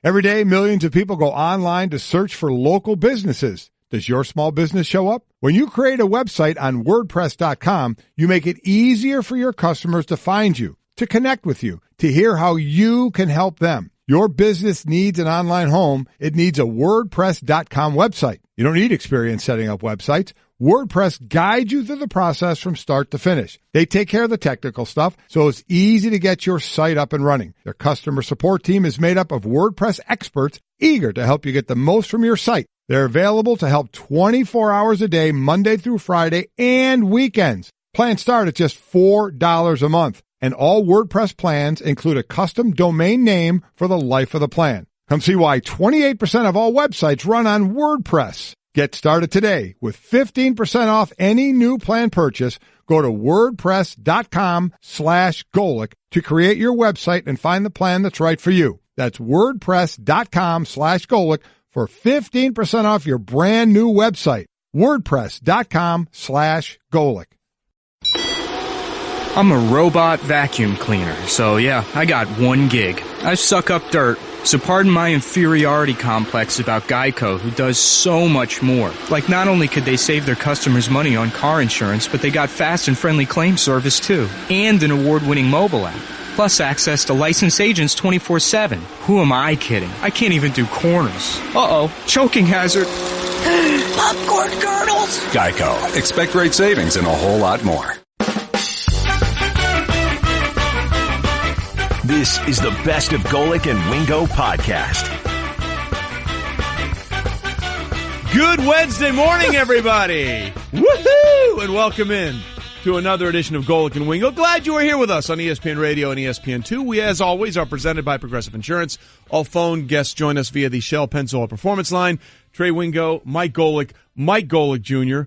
Every day, millions of people go online to search for local businesses. Does your small business show up? When you create a website on WordPress.com, you make it easier for your customers to find you, to connect with you, to hear how you can help them. Your business needs an online home. It needs a WordPress.com website. You don't need experience setting up websites. WordPress guides you through the process from start to finish. They take care of the technical stuff, so it's easy to get your site up and running. Their customer support team is made up of WordPress experts eager to help you get the most from your site. They're available to help 24 hours a day, Monday through Friday, and weekends. Plans start at just $4 a month, and all WordPress plans include a custom domain name for the life of the plan. Come see why 28% of all websites run on WordPress. Get started today with 15% off any new plan purchase. Go to WordPress.com/Golic to create your website and find the plan that's right for you. That's WordPress.com/Golic for 15% off your brand new website. WordPress.com/Golic. I'm a robot vacuum cleaner, so yeah, I got one gig. I suck up dirt. So pardon my inferiority complex about Geico, who does so much more. Like, not only could they save their customers money on car insurance, but they got fast and friendly claim service too. And an award-winning mobile app. Plus access to licensed agents 24/7. Who am I kidding? I can't even do corners. Uh-oh, choking hazard. Popcorn kernels. Geico. Expect great savings and a whole lot more. This is the Best of Golic and Wingo podcast. Good Wednesday morning, everybody. Woohoo! And welcome in to another edition of Golic and Wingo. Glad you are here with us on ESPN Radio and ESPN2. We, as always, are presented by Progressive Insurance. All phone guests join us via the Shell Pennzoil Performance Line. Trey Wingo, Mike Golic Jr.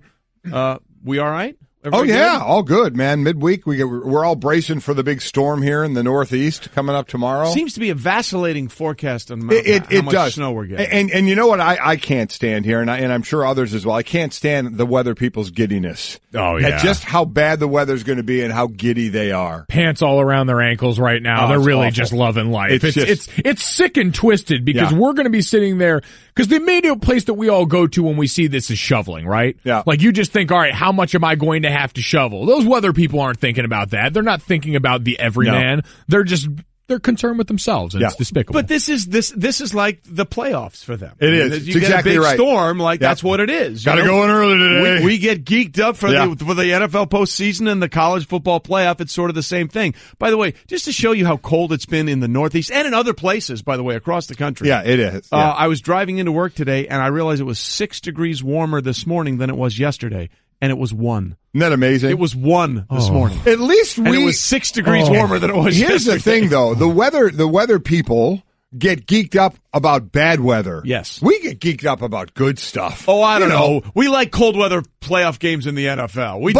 We all right? Everybody good? All good, man. Midweek, we're all bracing for the big storm here in the Northeast coming up tomorrow. Seems to be a vacillating forecast on how much does. snow we're getting. And you know what I can't stand here, and I'm sure others as well. I can't stand the weather people's giddiness. Oh, yeah. At just how bad the weather's going to be and how giddy they are. Pants all around their ankles right now. They're really awful. Just loving life. It's sick and twisted because we're going to be sitting there because the main place that we all go to when we see this is shoveling, right? Yeah. Like you just think, all right, how much am I going to have to shovel? Those weather people aren't thinking about that. They're not thinking about the everyman. No. They're concerned with themselves, and it's despicable. But this is like the playoffs for them. It is. You get a big storm, that's what it is. Got to go in early today. We get geeked up for the NFL postseason and the college football playoff. It's sort of the same thing. By the way, just to show you how cold it's been in the Northeast and in other places, by the way, across the country. Yeah, it is. I was driving into work today, and I realized it was 6 degrees warmer this morning than it was yesterday, and it was 1. Isn't that amazing? It was 1 this morning. At least and it was 6 degrees warmer than it was Here's yesterday. the thing, though. The weather people get geeked up about bad weather. Yes. We get geeked up about good stuff. Oh, I don't know. We like cold weather playoff games in the NFL. We do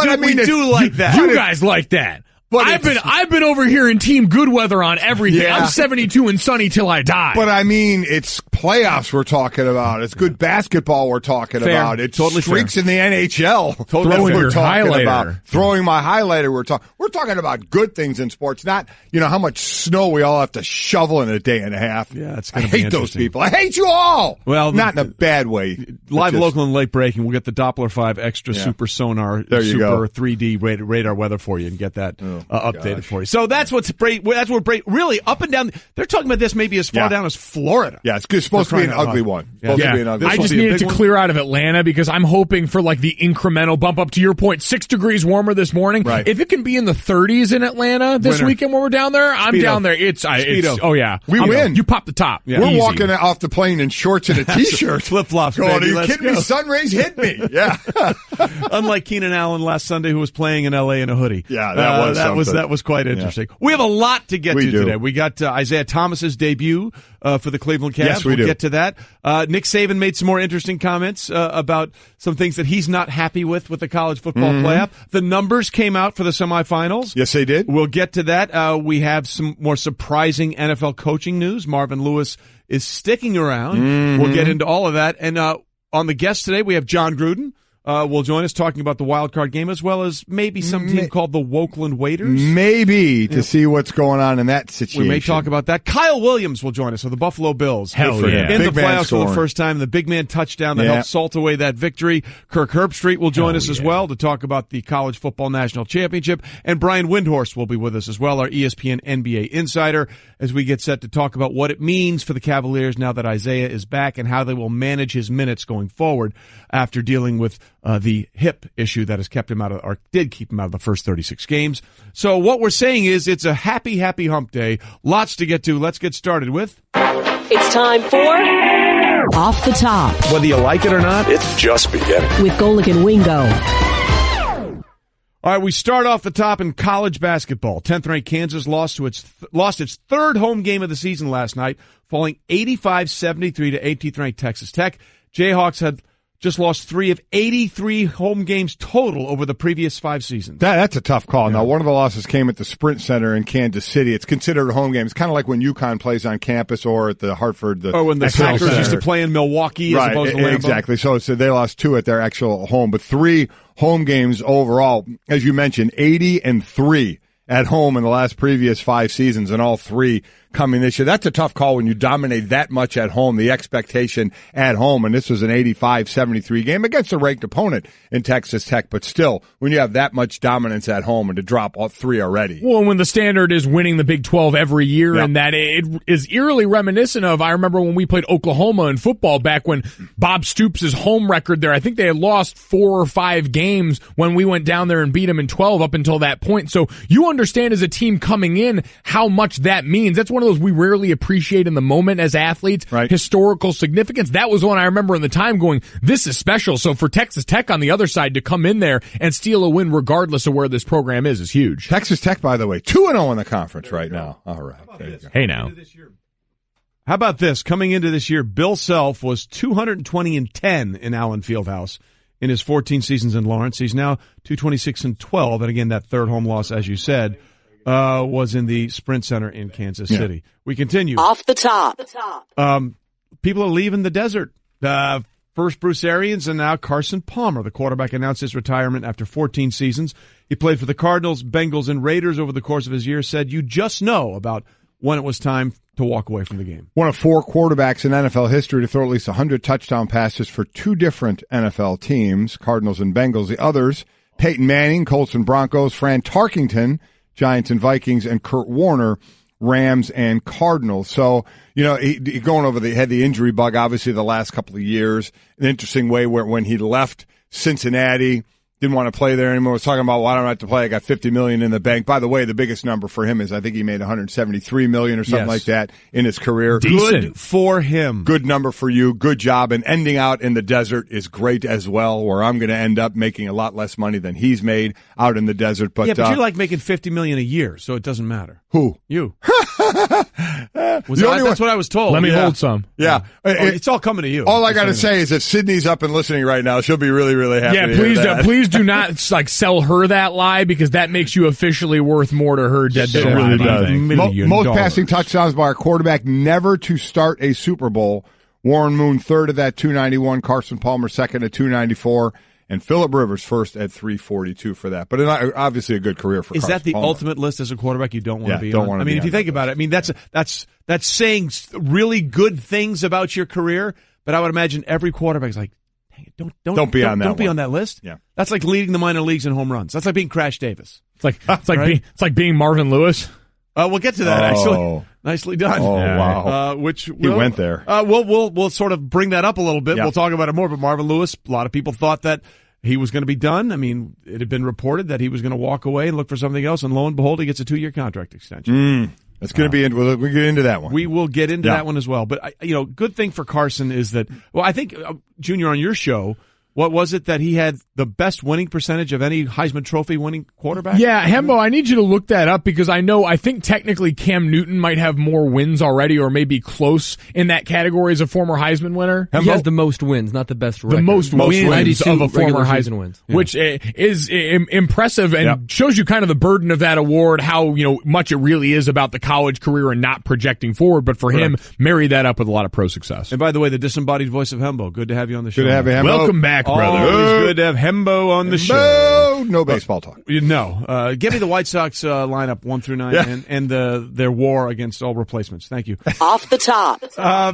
like that. You guys like that. But I've been over here in team good weather on everything. Yeah. I'm 72 and sunny till I die. But I mean, it's playoffs we're talking about. It's good basketball we're talking about. It's totally streaks in the NHL. Throwing your highlighter. About. Throwing my highlighter. We're talking about good things in sports, not how much snow we all have to shovel in a day and a half. Yeah, it's I hate those people. I hate you all. Well, not in a bad way. Live, local, and late breaking. We'll get the Doppler 5 Extra Super Sonar Super 3D radar weather for you and get that updated for you. So that's what's really up and down. They're talking about this maybe as far down as Florida. Yeah, it's supposed to be an ugly one. I just needed to clear out of Atlanta because I'm hoping for like the incremental bump up to your point. 6 degrees warmer this morning. Right. If it can be in the 30s in Atlanta this weekend when we're down there, I'm down there. It's oh yeah, we win. You pop the top. Yeah. We're walking off the plane in shorts and a t-shirt, flip flops. Are you kidding me? Sun rays hit me. Yeah. Unlike Keenan Allen last Sunday, who was playing in L.A. in a hoodie. Yeah, that was quite interesting. We have a lot to get to today. We got Isaiah Thomas's debut for the Cleveland Cavs. Yes, we do. We'll get to that. Nick Saban made some more interesting comments about some things that he's not happy with the college football playoff. The numbers came out for the semifinals. Yes, they did. We'll get to that. We have some more surprising NFL coaching news. Marvin Lewis is sticking around. We'll get into all of that. And on the guest today, we have John Gruden. will join us talking about the wild card game as well as maybe some team called the Wokeland Waiters. Maybe to see what's going on in that situation. We may talk about that. Kyle Williams will join us of the Buffalo Bills. Hell yeah. In the playoffs for the first time, the big man touchdown that helped salt away that victory. Kirk Herbstreit will join us as well to talk about the College Football National Championship. And Brian Windhorst will be with us as well, our ESPN NBA insider, as we get set to talk about what it means for the Cavaliers now that Isaiah is back and how they will manage his minutes going forward after dealing with the hip issue that has kept him out of, or did keep him out of the first 36 games. So what we're saying is it's a happy hump day. Lots to get to. Let's get started with... It's time for Off the Top. Whether you like it or not, It's just beginning. With Golic and Wingo. All right, we start off the top in college basketball. 10th-ranked Kansas lost its third home game of the season last night, falling 85-73 to 18th-ranked Texas Tech. Jayhawks had just lost 3 of 83 home games total over the previous 5 seasons. That's a tough call. Now, one of the losses came at the Sprint Center in Kansas City. It's considered a home game. It's kind of like when UConn plays on campus or at the Hartford. Or when the Packers used to play in Milwaukee as opposed to Lambeau. Exactly. So they lost 2 at their actual home, but 3 home games overall. As you mentioned, 80-3 at home in the last previous 5 seasons, and all 3 coming this year. That's a tough call when you dominate that much at home, the expectation at home, and this was an 85-73 game against a ranked opponent in Texas Tech, but still, when you have that much dominance at home and to drop all 3 already. Well, when the standard is winning the Big 12 every year, and that it is eerily reminiscent of, I remember when we played Oklahoma in football back when Bob Stoops' home record there, I think they had lost 4 or 5 games when we went down there and beat them in 12 up until that point. So you understand as a team coming in how much that means. That's one of those we rarely appreciate in the moment as athletes. Right. Historical significance. That was one I remember in the time going, this is special. So for Texas Tech on the other side to come in there and steal a win regardless of where this program is huge. Texas Tech, by the way, 2-0 in the conference right now. All right. There you go. Hey now. How about this? Coming into this year, Bill Self was 220-10 in Allen Fieldhouse in his 14 seasons in Lawrence. He's now 226-12. And again, that third home loss, as you said, was in the Sprint Center in Kansas City. We continue. Off the Top. People are leaving the desert. First Bruce Arians and now Carson Palmer. The quarterback announced his retirement after 14 seasons. He played for the Cardinals, Bengals, and Raiders over the course of his year, said you just know about when it was time to walk away from the game. One of 4 quarterbacks in NFL history to throw at least 100 touchdown passes for 2 different NFL teams, Cardinals and Bengals. The others, Peyton Manning, Colts and Broncos, Fran Tarkington, Giants and Vikings, and Kurt Warner, Rams and Cardinals. So, he going over had the injury bug, obviously, the last couple of years. An interesting way where when he left Cincinnati, didn't want to play there anymore. Was talking about, why don't I have to play? I got $50 million in the bank. By the way, the biggest number for him is I think he made $173 million or something like that in his career. Decent. Good for him. Good number for you. Good job. And ending out in the desert is great as well, where I'm going to end up making a lot less money than he's made out in the desert. But you're like making $50 million a year, so it doesn't matter. Who? You. That's what I was told. Let me hold some. Yeah. It's all coming to you. All I got to say is if Sydney's up and listening right now, she'll be really, really happy. Yeah, please do not sell her that lie, because that makes you officially worth more to her dead than alive. It really does. Most passing touchdowns by our quarterback never to start a Super Bowl. Warren Moon third at that 291, Carson Palmer second at 294, and Phillip Rivers first at 342 for that. But obviously a good career for Carson Is that the Palmer. ultimate list as a quarterback you don't want to be don't on? want to I mean, if you think about it, I mean, that's saying really good things about your career, but I would imagine every quarterback is like, Don't be on that list. Yeah, that's like leading the minor leagues in home runs. That's like being Crash Davis. It's like being Marvin Lewis. We'll get to that actually. Nicely done. Oh wow! He went there. We'll sort of bring that up a little bit. Yeah. We'll talk about it more. But Marvin Lewis, a lot of people thought that he was going to be done. I mean, it had been reported that he was going to walk away and look for something else, and lo and behold, he gets a 2-year contract extension. It's going to be. We'll get into that one. We will get into that one as well. But good thing for Carson is that. Well, I think Junior on your show. What was it that he had the best winning percentage of any Heisman Trophy winning quarterback? Yeah, Hembo, I need you to look that up because I think technically Cam Newton might have more wins already or maybe close in that category as a former Heisman winner. Hembo? He has the most wins, not the best record. The most wins of a former Heisman wins. Yeah. Which is impressive and shows you kind of the burden of that award, how much it really is about the college career and not projecting forward. But for him, marry that up with a lot of pro success. And by the way, the disembodied voice of Hembo. Good to have you on the show. Good to have you, Hembo. Welcome back. brother. Always good to have Hembo on the show. No baseball talk. No. Give me the White Sox lineup 1 through 9 and their war against all replacements. Thank you. Off the top.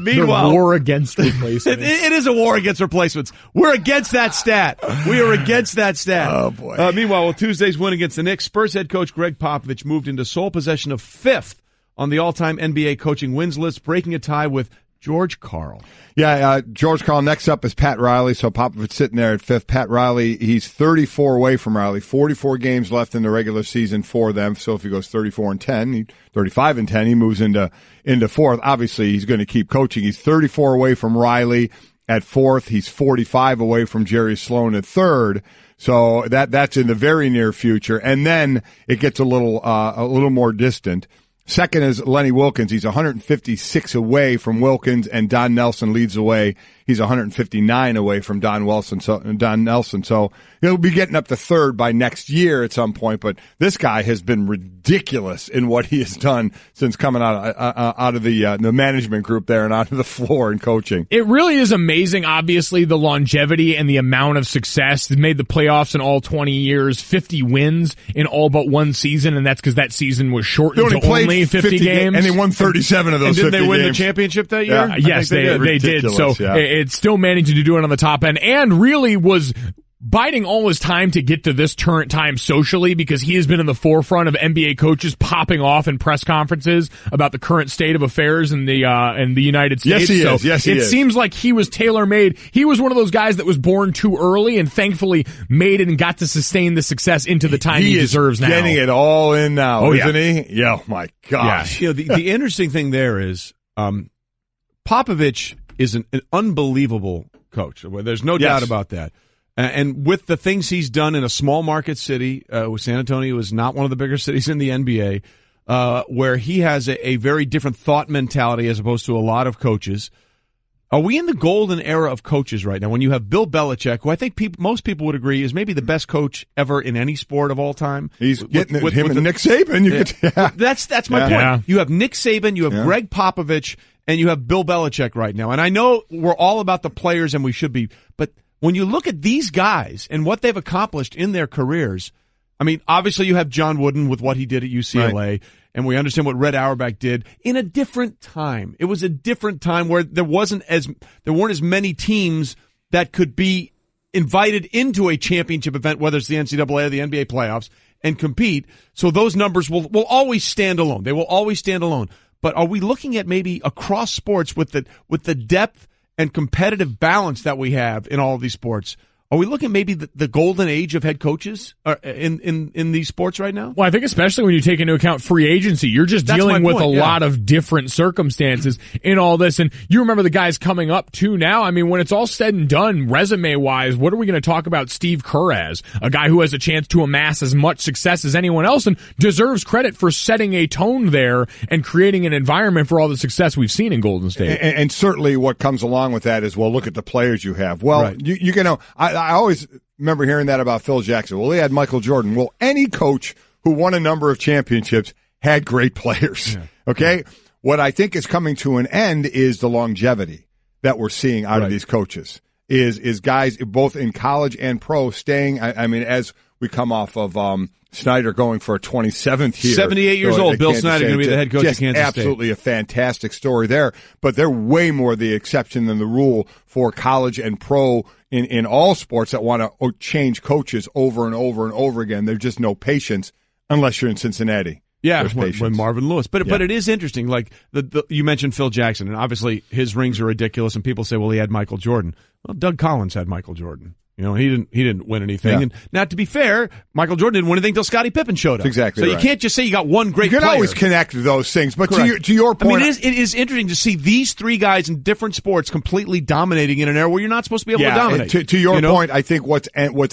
Meanwhile, The war against replacements. it is a war against replacements. We're against that stat. We are against that stat. Oh, boy. Meanwhile, with Tuesday's win against the Knicks, Spurs head coach Greg Popovich moved into sole possession of 5th on the all-time NBA coaching wins list, breaking a tie with George Karl. Yeah, George Karl. Next up is Pat Riley. So Popovich sitting there at 5th. Pat Riley, he's 34 away from Riley. 44 games left in the regular season for them. So if he goes 34-10, 35-10, he moves into 4th. Obviously, he's going to keep coaching. He's 34 away from Riley at 4th. He's 45 away from Jerry Sloan at 3rd. So that's in the very near future. And then it gets a little more distant. Second is Lenny Wilkins. He's 156 away from Wilkins, and Don Nelson leads the way. He's 159 away from Don Nelson. So he'll be getting up to 3rd by next year at some point. But this guy has been ridiculous in what he has done since coming out of the management group there and onto the floor and coaching. It really is amazing, obviously, the longevity and the amount of success. They made the playoffs in all 20 years, 50 wins in all but one season, and that's because that season was shortened to only 50 games. And they won 37 of those 50 games. And didn't they win the championship that year? Yeah. Yes, they did. So it's still managing to do it on the top end, and really was biding all his time to get to this current time socially, because he has been in the forefront of NBA coaches popping off in press conferences about the current state of affairs in the United States. Yes, he is. Seems like he was tailor-made. He was one of those guys that was born too early and thankfully made it and got to sustain the success into the time he deserves now. He's getting it all in now, isn't he? Yeah, my gosh. Yeah. The interesting thing there is Popovich is an unbelievable coach. There's no doubt about that. And with the things he's done in a small market city, San Antonio is not one of the bigger cities in the NBA, where he has a very different thought mentality as opposed to a lot of coaches. Are we in the golden era of coaches right now? When you have Bill Belichick, who I think most people would agree is maybe the best coach ever in any sport of all time. He's getting him and Nick Saban. That's my point. Yeah. You have Nick Saban, you have Greg Popovich, and you have Bill Belichick right now. And I know we're all about the players, and we should be, but when you look at these guys and what they've accomplished in their careers, I mean, obviously you have John Wooden with what he did at UCLA, and we understand what Red Auerbach did in a different time. It was a different time where there weren't as many teams that could be invited into a championship event, whether it's the NCAA or the NBA playoffs, and compete. So those numbers will always stand alone. They will always stand alone. But are we looking at maybe across sports with the depth and competitive balance that we have in all of these sports? Are we looking at maybe the golden age of head coaches in these sports right now? Well, I think especially when you take into account free agency, you're just dealing with a lot of different circumstances in all this. And you remember the guys coming up too now. I mean, when it's all said and done, resume-wise, what are we going to talk about Steve Kerr as? A guy who has a chance to amass as much success as anyone else and deserves credit for setting a tone there and creating an environment for all the success we've seen in Golden State. And certainly what comes along with that is, well, look at the players you have. Well, you know, I always remember hearing that about Phil Jackson. Well, he had Michael Jordan. Well, any coach who won a number of championships had great players. Yeah. Okay? Yeah. What I think is coming to an end is the longevity that we're seeing out of these coaches. Is guys both in college and pro staying. I mean, as we come off of Snyder going for a 27th year. 78 years old. Bill Snyder going to be the head coach of Kansas State. Absolutely a fantastic story there. But they're way more the exception than the rule for college and pro in all sports that want to change coaches over and over and over again. There's just no patience unless you're in Cincinnati. Yeah, with Marvin Lewis. But it is interesting. Like you mentioned Phil Jackson, and obviously his rings are ridiculous, and people say, well, he had Michael Jordan. Well, Doug Collins had Michael Jordan. You know, he didn't win anything. Yeah. And now, to be fair, Michael Jordan didn't win anything until Scottie Pippen showed up. That's exactly so right. You can't just say you got one great player. You can always connect those things. But to your point, I mean, it is interesting to see these three guys in different sports completely dominating in an era where you're not supposed to be able to dominate. To your point, I think what's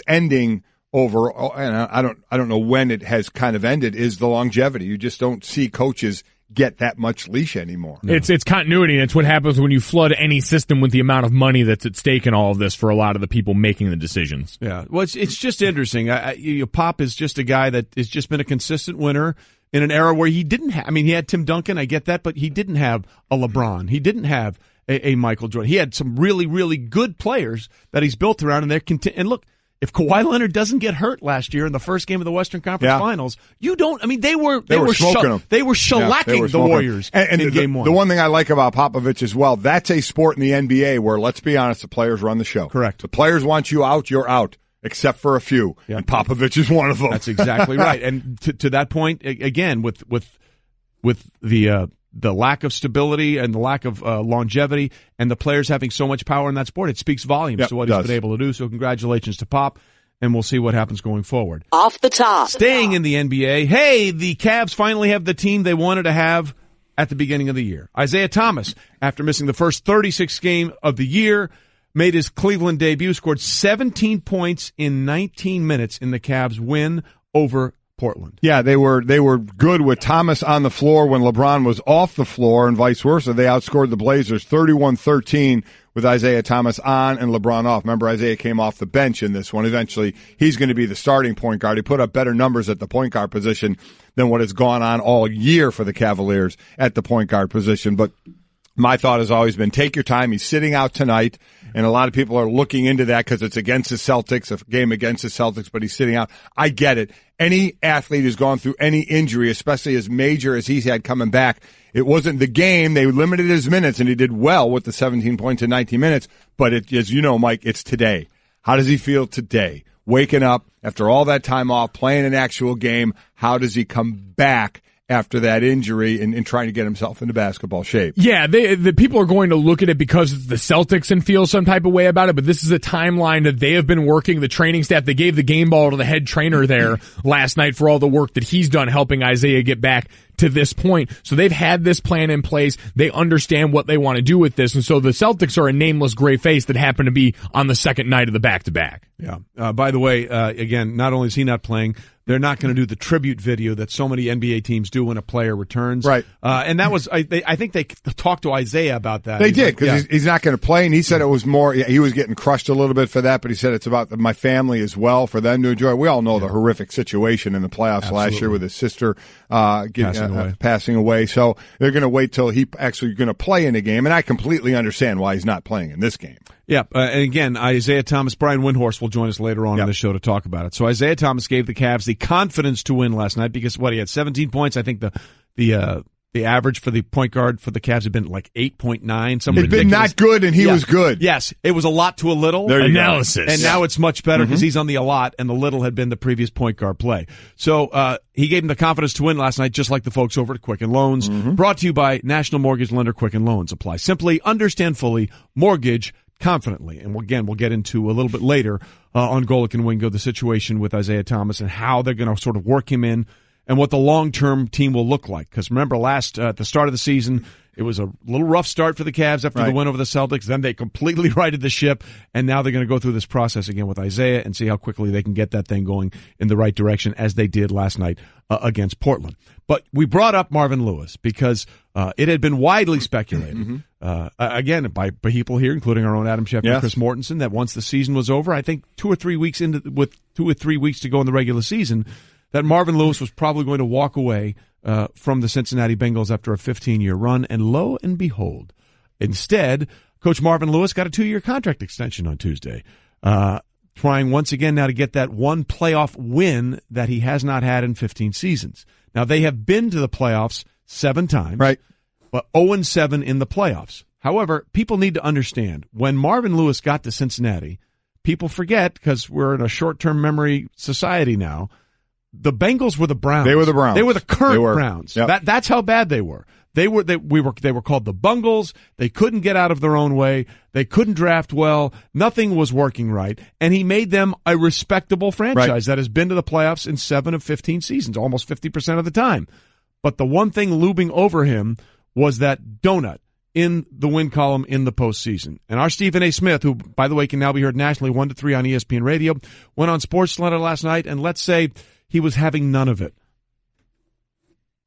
ending over, and I don't know when it has kind of ended, is the longevity. You just don't see coaches get that much leash anymore. No. It's continuity, and it's what happens when you flood any system with the amount of money that's at stake in all of this for a lot of the people making the decisions. Yeah, well, it's just interesting. Pop is just a guy that has just been a consistent winner in an era where he didn't have, I mean, he had Tim Duncan, I get that, but he didn't have a LeBron. He didn't have a Michael Jordan. He had some really, really good players that he's built around, and they're and look, if Kawhi Leonard doesn't get hurt last year in the first game of the Western Conference Finals, you don't. I mean, they were smoking them. They were shellacking the Warriors in Game 1. The one thing I like about Popovich as well, that's a sport in the NBA where, let's be honest, the players run the show. Correct. The players want you out, you're out, except for a few, and Popovich is one of them. That's exactly right. And to that point, again, with the lack of stability and the lack of longevity and the players having so much power in that sport, it speaks volumes to what he's been able to do. So congratulations to Pop, and we'll see what happens going forward. Off the top. Staying in the NBA, hey, the Cavs finally have the team they wanted to have at the beginning of the year. Isaiah Thomas, after missing the first 36 game of the year, made his Cleveland debut, scored 17 points in 19 minutes in the Cavs' win over Portland. Yeah, they were good with Thomas on the floor when LeBron was off the floor, and vice versa. They outscored the Blazers 31-13 with Isaiah Thomas on and LeBron off. Remember, Isaiah came off the bench in this one. Eventually, he's going to be the starting point guard. He put up better numbers at the point guard position than what has gone on all year for the Cavaliers at the point guard position. But my thought has always been, take your time. He's sitting out tonight, and a lot of people are looking into that because it's against the Celtics, a game against the Celtics, but he's sitting out. I get it. Any athlete who's gone through any injury, especially as major as he's had coming back, it wasn't the game. They limited his minutes, and he did well with the 17 points in 19 minutes. But as you know, Mike, it's today. How does he feel today? Waking up after all that time off, playing an actual game, how does he come back after that injury and trying to get himself into basketball shape? Yeah, the people are going to look at it because it's the Celtics and feel some type of way about it, but this is a timeline that they have been working. The training staff, they gave the game ball to the head trainer there last night for all the work that he's done helping Isaiah get back to this point. So they've had this plan in place. They understand what they want to do with this. And so the Celtics are a nameless gray face that happen to be on the second night of the back-to-back. Yeah. By the way, again, not only is he not playing, they're not going to do the tribute video that so many NBA teams do when a player returns. Right. And that was, I think they talked to Isaiah about that. They did, because he's not going to play, and he said it was more, he was getting crushed a little bit for that, but he said it's about my family as well, for them to enjoy. We all know the horrific situation in the playoffs last year with his sister passing away. So they're going to wait till he actually going to play in a game, and I completely understand why he's not playing in this game. Yeah, and again, Isaiah Thomas, Brian Windhorst will join us later on in the show to talk about it. So Isaiah Thomas gave the Cavs the confidence to win last night because he had 17 points. I think the average for the point guard for the Cavs had been like 8.9. It's been not good, and he was good. Yes, it was a lot to a little. There you analysis. Go. And now it's much better because he's on the a lot, and the little had been the previous point guard play. So he gave him the confidence to win last night, just like the folks over at Quicken Loans. Brought to you by National Mortgage Lender Quicken Loans. Apply simply, understand fully, mortgage confidently. And again, we'll get into a little bit later on Golic and Wingo the situation with Isaiah Thomas and how they're going to sort of work him in and what the long-term team will look like. Because remember, at the start of the season, it was a little rough start for the Cavs after the win over the Celtics. Then they completely righted the ship, and now they're going to go through this process again with Isaiah and see how quickly they can get that thing going in the right direction, as they did last night against Portland. But we brought up Marvin Lewis because it had been widely speculated, again, by people here, including our own Adam Schefter and Chris Mortensen, that once the season was over, I think 2 or 3 weeks with 2 or 3 weeks to go in the regular season, that Marvin Lewis was probably going to walk away from the Cincinnati Bengals after a 15-year run, and lo and behold, instead, Coach Marvin Lewis got a 2-year contract extension on Tuesday, trying once again now to get that one playoff win that he has not had in 15 seasons. Now, they have been to the playoffs 7 times, but 0-7 in the playoffs. However, people need to understand, when Marvin Lewis got to Cincinnati, people forget, because we're in a short-term memory society now, the Bengals were the Browns. They were the Browns. They were the current Browns. Yep. That's how bad they were. They were called the Bungles. They couldn't get out of their own way. They couldn't draft well. Nothing was working right. And he made them a respectable franchise that has been to the playoffs in 7 of 15 seasons, almost 50% of the time. But the one thing looming over him was that donut in the win column in the postseason. And our Stephen A. Smith, who, by the way, can now be heard nationally 1 to 3 on ESPN Radio, went on SportsCenter last night, and let's say he was having none of it.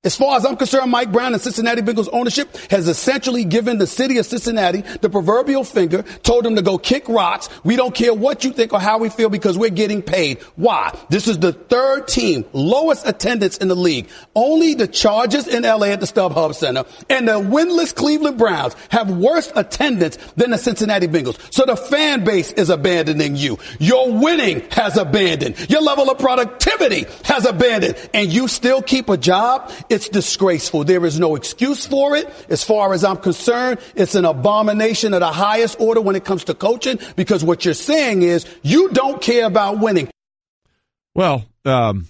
As far as I'm concerned, Mike Brown and Cincinnati Bengals ownership has essentially given the city of Cincinnati the proverbial finger, told them to go kick rocks. We don't care what you think or how we feel because we're getting paid. Why? This is the third team, lowest attendance in the league. Only the Chargers in LA at the StubHub Center and the winless Cleveland Browns have worse attendance than the Cincinnati Bengals. So the fan base is abandoning you. Your winning has abandoned. Your level of productivity has abandoned. And you still keep a job? It's disgraceful. There is no excuse for it. As far as I'm concerned, it's an abomination of the highest order when it comes to coaching, because what you're saying is you don't care about winning. Well, I'm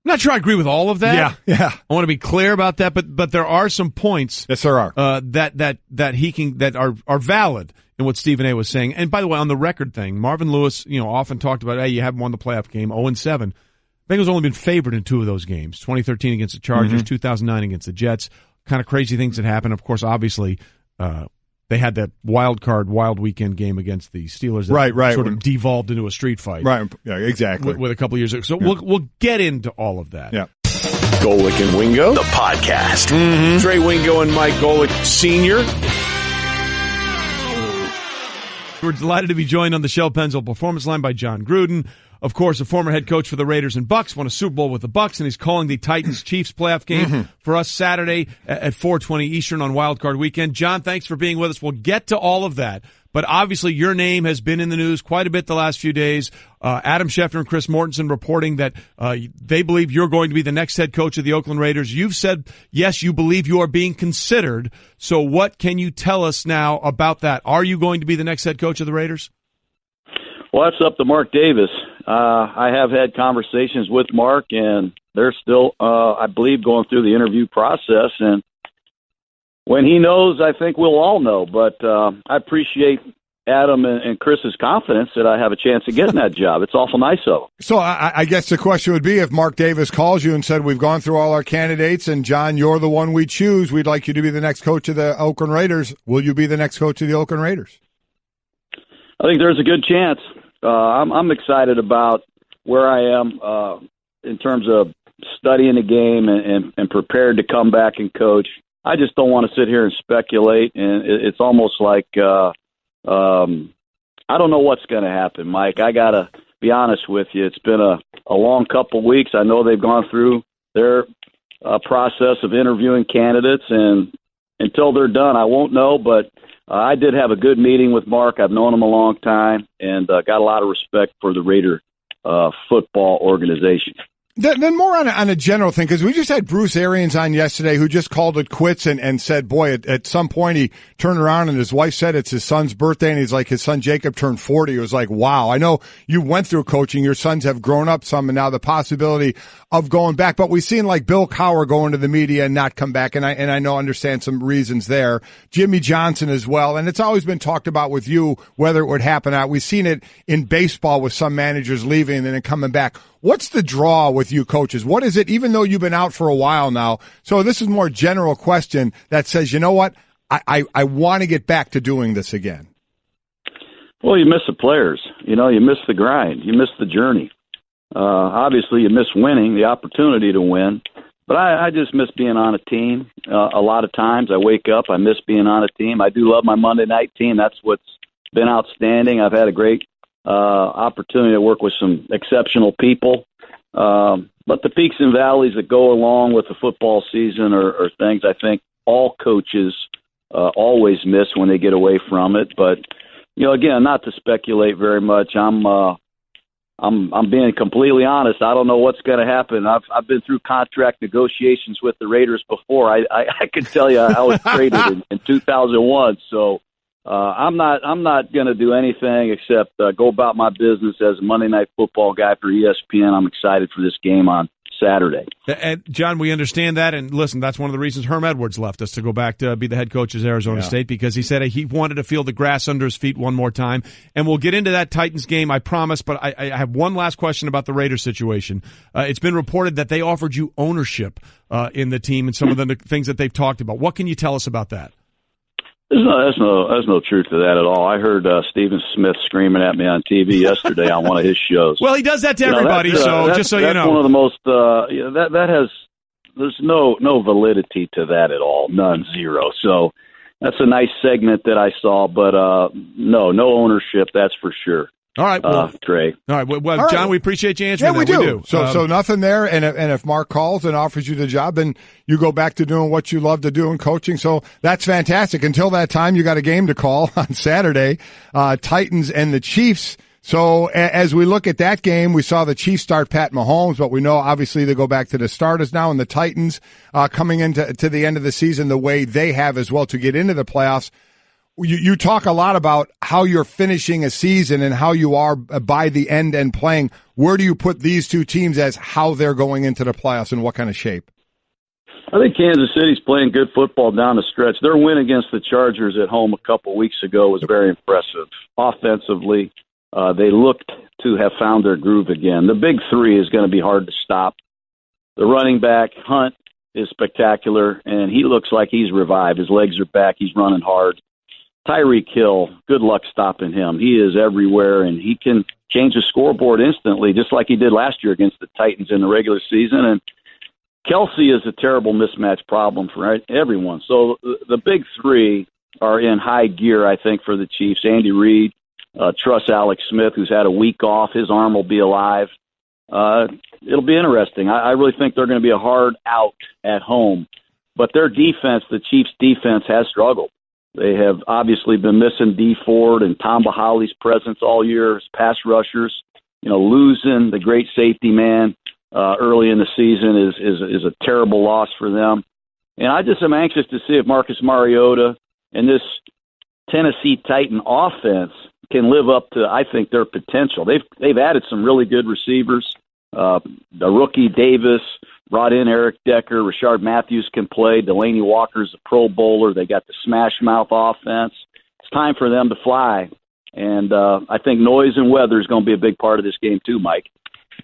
not sure I agree with all of that. Yeah. I want to be clear about that, but there are some points. Yes, there are. That are valid in what Stephen A. was saying. And by the way, on the record thing, Marvin Lewis, often talked about, hey, you haven't won the playoff game, 0-7. Bengals only been favored in 2 of those games, 2013 against the Chargers, 2009 against the Jets. Kind of crazy things that happened. Of course, obviously, they had that wild weekend game against the Steelers that sort of devolved into a street fight. Right, yeah, exactly. With a couple of years ago. So we'll get into all of that. Yeah. Golic and Wingo, the podcast. Trey Wingo and Mike Golic Sr. We're delighted to be joined on the Shell Pennzoil Performance Line by John Gruden. Of course, a former head coach for the Raiders and Bucks, won a Super Bowl with the Bucks, and he's calling the Titans-Chiefs playoff game for us Saturday at 4:20 Eastern on Wild Card Weekend. John, thanks for being with us. We'll get to all of that, but obviously your name has been in the news quite a bit the last few days. Adam Schefter and Chris Mortensen reporting that they believe you're going to be the next head coach of the Oakland Raiders. You've said, yes, you believe you are being considered. So what can you tell us now about that? Are you going to be the next head coach of the Raiders? Well, that's up to Mark Davis. I have had conversations with Mark, and they're still, I believe, going through the interview process. And when he knows, I think we'll all know. But I appreciate Adam and Chris's confidence that I have a chance of getting that job. It's awful nice of them. So I guess the question would be, if Mark Davis calls you and said, we've gone through all our candidates, and, John, you're the one we choose, we'd like you to be the next coach of the Oakland Raiders, will you be the next coach of the Oakland Raiders? I think there's a good chance. I'm excited about where I am in terms of studying the game and prepared to come back and coach. I just don't want to sit here and speculate, and it's almost like I don't know what's going to happen, Mike. I got to be honest with you. It's been a long couple weeks. I know they've gone through their process of interviewing candidates, and until they're done, I won't know, but I did have a good meeting with Mark. I've known him a long time and got a lot of respect for the Raider football organization. Then more on a general thing, because we just had Bruce Arians on yesterday, who just called it quits and said, boy, at some point he turned around and his wife said it's his son's birthday, and he's like, his son Jacob turned 40. It was like, wow. I know you went through coaching. Your sons have grown up some, and now the possibility of going back. But we've seen like Bill Cowher go into the media and not come back, and I know understand some reasons there. Jimmy Johnson as well, and it's always been talked about with you whether it would happen or not. We've seen it in baseball with some managers leaving and then coming back. What's the draw with you coaches? What is it, even though you've been out for a while now? So this is more general question that says, you know what, I want to get back to doing this again. Well, you miss the players. You miss the grind. You miss the journey. Obviously, you miss winning, the opportunity to win. But I just miss being on a team. A lot of times I wake up, I miss being on a team. I do love my Monday night team. That's what's been outstanding. I've had a great opportunity to work with some exceptional people. But the peaks and valleys that go along with the football season are things I think all coaches always miss when they get away from it. But, again, not to speculate very much. I'm being completely honest. I don't know what's going to happen. I've been through contract negotiations with the Raiders before. I can tell you I was traded in 2001. So I'm not going to do anything except go about my business as a Monday Night Football guy for ESPN. I'm excited for this game on Saturday. And John, we understand that, and listen, that's one of the reasons Herm Edwards left us to go back to be the head coach of Arizona State, because he said he wanted to feel the grass under his feet one more time. And we'll get into that Titans game, I promise, but I have one last question about the Raiders situation. It's been reported that they offered you ownership in the team and some of the things that they've talked about. What can you tell us about that? There's no truth to that at all. I heard Stephen Smith screaming at me on TV yesterday on one of his shows. Well, he does that to everybody, just so you know. That's one of the most that has there's no validity to that at all. None, zero. So that's a nice segment that I saw, but no ownership, that's for sure. All right, Trey. All right, well, John, we appreciate you answering. Yeah, we do. So nothing there, and if Mark calls and offers you the job, then you go back to doing what you love to do in coaching. So that's fantastic. Until that time, you got a game to call on Saturday, Titans and the Chiefs. So as we look at that game, we saw the Chiefs start Pat Mahomes, but we know obviously they go back to the starters now, and the Titans coming into the end of the season the way they have as well to get into the playoffs. You talk a lot about how you're finishing a season and how you are by the end and playing. Where do you put these two teams as how they're going into the playoffs and what kind of shape? I think Kansas City's playing good football down the stretch. Their win against the Chargers at home a couple weeks ago was very impressive. Offensively, they looked to have found their groove again. The big three is going to be hard to stop. The running back, Hunt, is spectacular, and he looks like he's revived. His legs are back. He's running hard. Tyreek Hill, good luck stopping him. He is everywhere, and he can change the scoreboard instantly, just like he did last year against the Titans in the regular season. And Kelsey is a terrible mismatch problem for everyone. So the big three are in high gear, I think, for the Chiefs. Andy Reid, trust Alex Smith, who's had a week off. His arm will be alive. It'll be interesting. I really think they're going to be a hard out at home. But their defense, the Chiefs' defense, has struggled. They have obviously been missing Dee Ford and Tom Bahali's presence all year as pass rushers. Losing the great safety man early in the season is a terrible loss for them. And I just am anxious to see if Marcus Mariota and this Tennessee Titan offense can live up to, I think, their potential. They've added some really good receivers. The rookie Davis, brought in Eric Decker. Rashard Matthews can play. Delaney Walker's a Pro Bowler. They got the smash mouth offense. It's time for them to fly. And I think noise and weather is going to be a big part of this game too, Mike.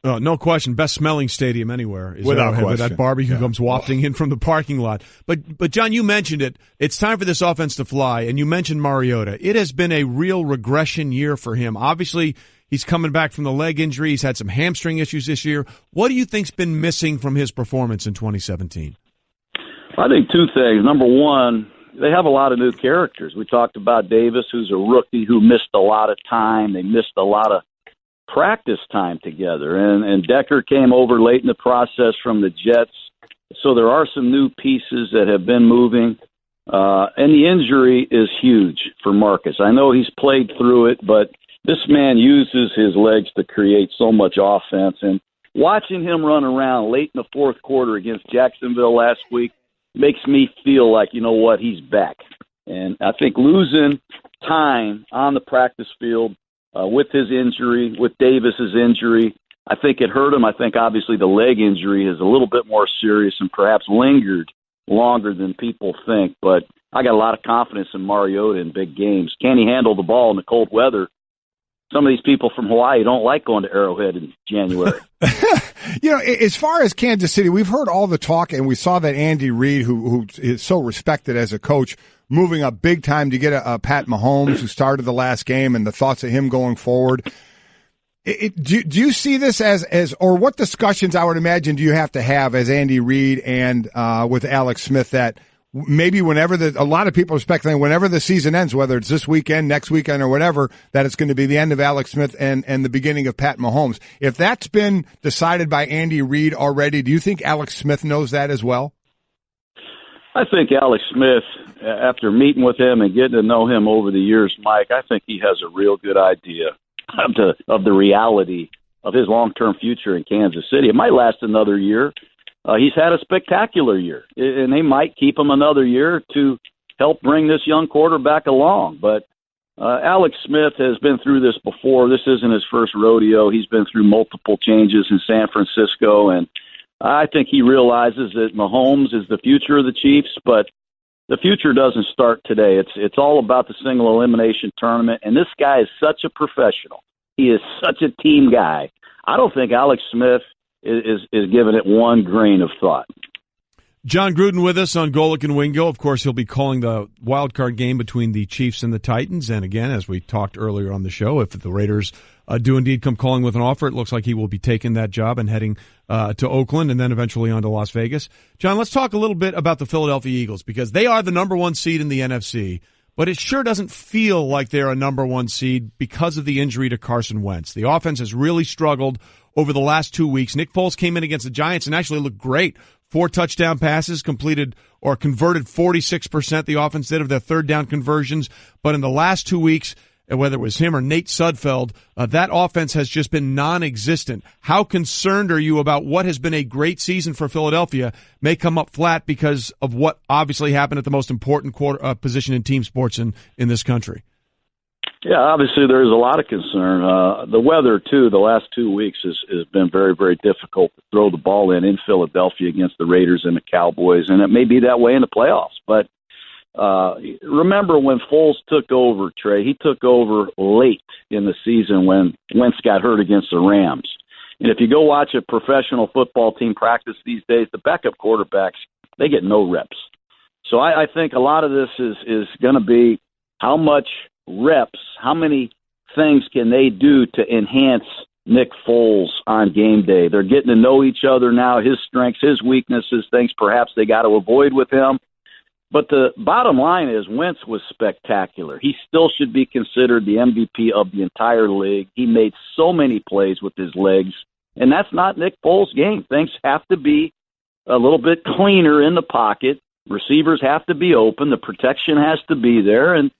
Oh, no question. Best smelling stadium anywhere is without question. Where that barbecue comes wafting in from the parking lot. But John, you mentioned it. It's time for this offense to fly, and you mentioned Mariota. It has been a real regression year for him. Obviously, he's coming back from the leg injury. He's had some hamstring issues this year. What do you think's been missing from his performance in 2017? I think two things. Number one, they have a lot of new characters. We talked about Davis, who's a rookie who missed a lot of time. They missed a lot of practice time together. And Decker came over late in the process from the Jets. So there are some new pieces that have been moving. And the injury is huge for Marcus. I know he's played through it, but this man uses his legs to create so much offense. And watching him run around late in the fourth quarter against Jacksonville last week makes me feel like, you know what, he's back. And I think losing time on the practice field with his injury, with Davis's injury, I think it hurt him. I think obviously the leg injury is a little bit more serious and perhaps lingered longer than people think. But I got a lot of confidence in Mariota in big games. Can he handle the ball in the cold weather? Some of these people from Hawaii don't like going to Arrowhead in January. As far as Kansas City, we've heard all the talk, and we saw that Andy Reid, who is so respected as a coach, moving up big time to get a Pat Mahomes, who started the last game, and the thoughts of him going forward. Do you see this as, or what discussions I would imagine do you have to have as Andy Reid and with Alex Smith that maybe whenever a lot of people are speculating whenever the season ends, whether it's this weekend, next weekend, or whatever, that it's going to be the end of Alex Smith and the beginning of Pat Mahomes. If that's been decided by Andy Reid already, do you think Alex Smith knows that as well? I think Alex Smith, after meeting with him and getting to know him over the years, Mike, I think he has a real good idea of the reality of his long-term future in Kansas City. It might last another year. He's had a spectacular year, and they might keep him another year to help bring this young quarterback along. But Alex Smith has been through this before. This isn't his first rodeo. He's been through multiple changes in San Francisco, and I think he realizes that Mahomes is the future of the Chiefs, but the future doesn't start today. It's all about the single elimination tournament, and this guy is such a professional. He is such a team guy. I don't think Alex Smith is giving it one grain of thought. John Gruden with us on Golic and Wingo. Of course, he'll be calling the wild card game between the Chiefs and the Titans. And again, as we talked earlier on the show, if the Raiders do indeed come calling with an offer, it looks like he will be taking that job and heading to Oakland and then eventually on to Las Vegas. John, let's talk a little bit about the Philadelphia Eagles because they are the number one seed in the NFC, but it sure doesn't feel like they're a number one seed because of the injury to Carson Wentz. The offense has really struggled over the last 2 weeks. Nick Foles came in against the Giants and actually looked great. 4 touchdown passes, completed or converted 46%. The offense did of their third down conversions. But in the last 2 weeks, whether it was him or Nate Sudfeld, that offense has just been non-existent. How concerned are you about what has been a great season for Philadelphia may come up flat because of what obviously happened at the most important position in team sports in this country? Yeah, obviously there is a lot of concern. The weather, too, the last 2 weeks has been very, very difficult to throw the ball in Philadelphia against the Raiders and the Cowboys, and it may be that way in the playoffs. But remember when Foles took over, Trey, he took over late in the season when Wentz got hurt against the Rams. And if you go watch a professional football team practice these days, the backup quarterbacks, they get no reps. So I think a lot of this is going to be how much reps, how many things can they do to enhance Nick Foles on game day? They're getting to know each other now, his strengths, his weaknesses, things perhaps they got to avoid with him. But the bottom line is Wentz was spectacular. He still should be considered the MVP of the entire league. He made so many plays with his legs, and that's not Nick Foles' game. Things have to be a little bit cleaner in the pocket. Receivers have to be open. The protection has to be there, and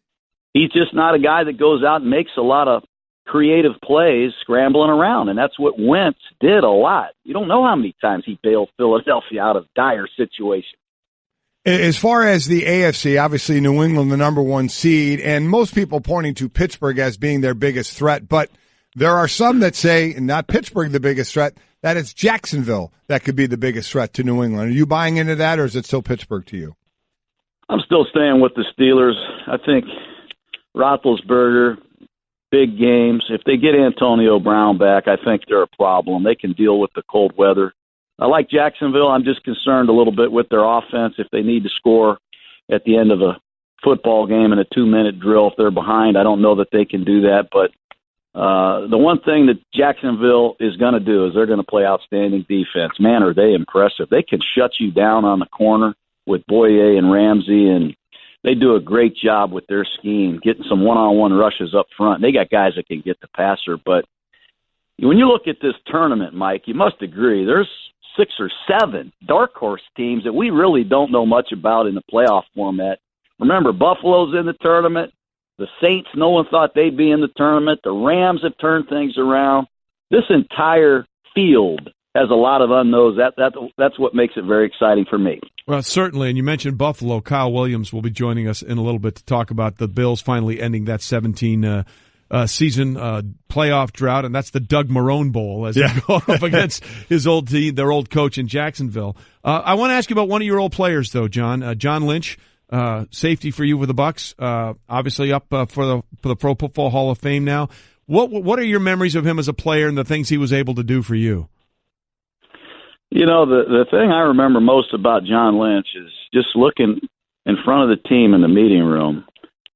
he's just not a guy that goes out and makes a lot of creative plays scrambling around, and that's what Wentz did a lot. You don't know how many times he bailed Philadelphia out of dire situations. As far as the AFC, obviously New England, the number one seed, and most people pointing to Pittsburgh as being their biggest threat, but there are some that say, not Pittsburgh the biggest threat, that it's Jacksonville that could be the biggest threat to New England. Are you buying into that, or is it still Pittsburgh to you? I'm still staying with the Steelers. I think Roethlisberger, big games. If they get Antonio Brown back, I think they're a problem. They can deal with the cold weather. I like Jacksonville. I'm just concerned a little bit with their offense. If they need to score at the end of a football game in a 2-minute drill, if they're behind, I don't know that they can do that. But the one thing that Jacksonville is going to do is they're going to play outstanding defense. Man, are they impressive. They can shut you down on the corner with Boye and Ramsey, and they do a great job with their scheme, getting some one-on-one rushes up front. They got guys that can get the passer. But when you look at this tournament, Mike, you must agree there's 6 or 7 dark horse teams that we really don't know much about in the playoff format. Remember, Buffalo's in the tournament. The Saints, no one thought they'd be in the tournament. The Rams have turned things around. This entire field has a lot of unknowns. That's what makes it very exciting for me. Well, certainly, and you mentioned Buffalo. Kyle Williams will be joining us in a little bit to talk about the Bills finally ending that 17 season playoff drought, and that's the Doug Marrone Bowl as they go up against his old team, their old coach in Jacksonville. I want to ask you about one of your old players, though, John. John Lynch, safety for you with the Bucks, obviously up for the Pro Football Hall of Fame now. What are your memories of him as a player and the things he was able to do for you? You know, the thing I remember most about John Lynch is just looking in front of the team in the meeting room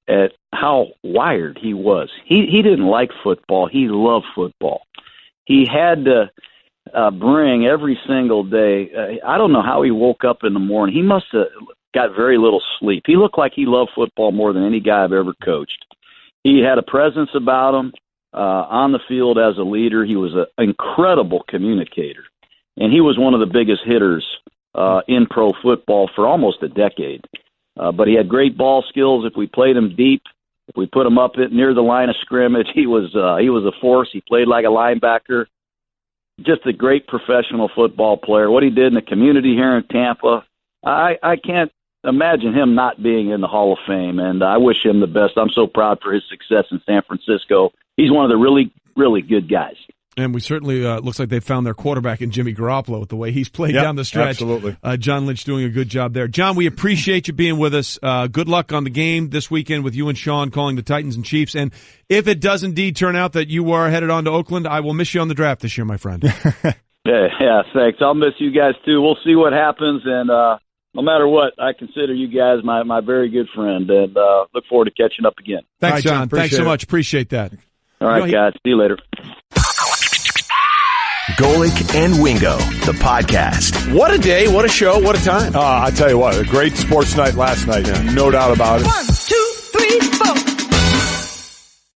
at how wired he was. He didn't like football. He loved football. He had to bring every single day. I don't know how he woke up in the morning. He must have got very little sleep. He looked like he loved football more than any guy I've ever coached. He had a presence about him on the field as a leader. He was an incredible communicator. And he was one of the biggest hitters in pro football for almost a decade. But he had great ball skills. If we played him deep, if we put him up near the line of scrimmage, he was a force. He played like a linebacker. Just a great professional football player. What he did in the community here in Tampa, I can't imagine him not being in the Hall of Fame, and I wish him the best. I'm so proud for his success in San Francisco. He's one of the really, really good guys. And we certainly looks like they found their quarterback in Jimmy Garoppolo with the way he's played down the stretch. Absolutely. John Lynch doing a good job there. John, we appreciate you being with us. Good luck on the game this weekend with you and Sean calling the Titans and Chiefs. And if it does indeed turn out that you are headed on to Oakland, I will miss you on the draft this year, my friend. Yeah, thanks. I'll miss you guys too. We'll see what happens, and no matter what, I consider you guys my very good friend, and look forward to catching up again. Thanks, right, John. Thanks so much. Appreciate that. All right, guys. See you later. Golic and Wingo, the podcast. What a day, what a show, what a time. I tell you what, a great sports night last night. Yeah. No doubt about it. 1, 2, 3, 4.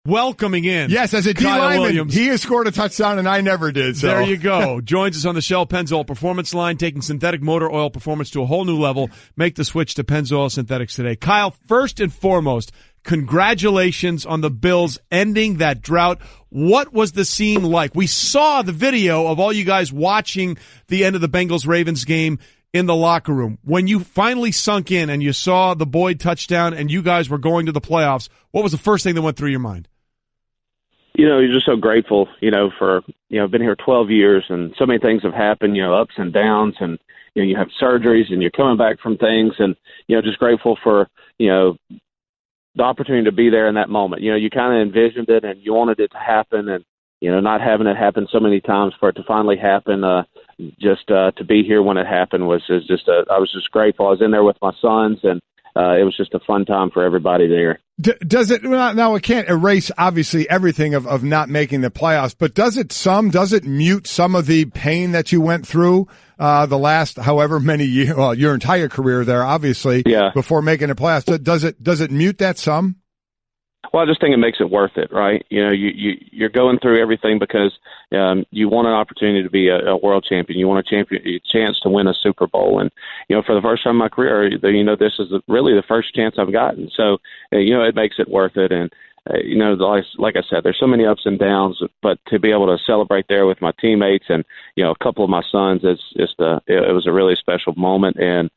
Welcoming in. Yes, as a D lineman, Williams. he has scored a touchdown and I never did. So. There you go. Joins us on the Shell Pennzoil Performance line, taking synthetic motor oil performance to a whole new level. Make the switch to Pennzoil Synthetics today. Kyle, first and foremost, congratulations on the Bills ending that drought. What was the scene like? We saw the video of all you guys watching the end of the Bengals-Ravens game in the locker room. When you finally sunk in and you saw the Boyd touchdown and you guys were going to the playoffs, what was the first thing that went through your mind? You're just so grateful, for, been here 12 years and so many things have happened, ups and downs, and, you have surgeries and you're coming back from things, and, just grateful for, the opportunity to be there in that moment. You kind of envisioned it and you wanted it to happen, and, not having it happen so many times for it to finally happen, to be here when it happened I was just grateful. I was in there with my sons, and it was just a fun time for everybody there. Does it, now it can't erase obviously everything of not making the playoffs, but does it mute some of the pain that you went through the last however many years, well, your entire career there, obviously, before making the playoffs? Does it mute that some? Well, I just think it makes it worth it, right? You're going through everything because you want an opportunity to be a world champion. You want a chance to win a Super Bowl. And, for the first time in my career, this is really the first chance I've gotten. So, it makes it worth it. And, like I said, there's so many ups and downs, but to be able to celebrate there with my teammates and, a couple of my sons, it was a really special moment and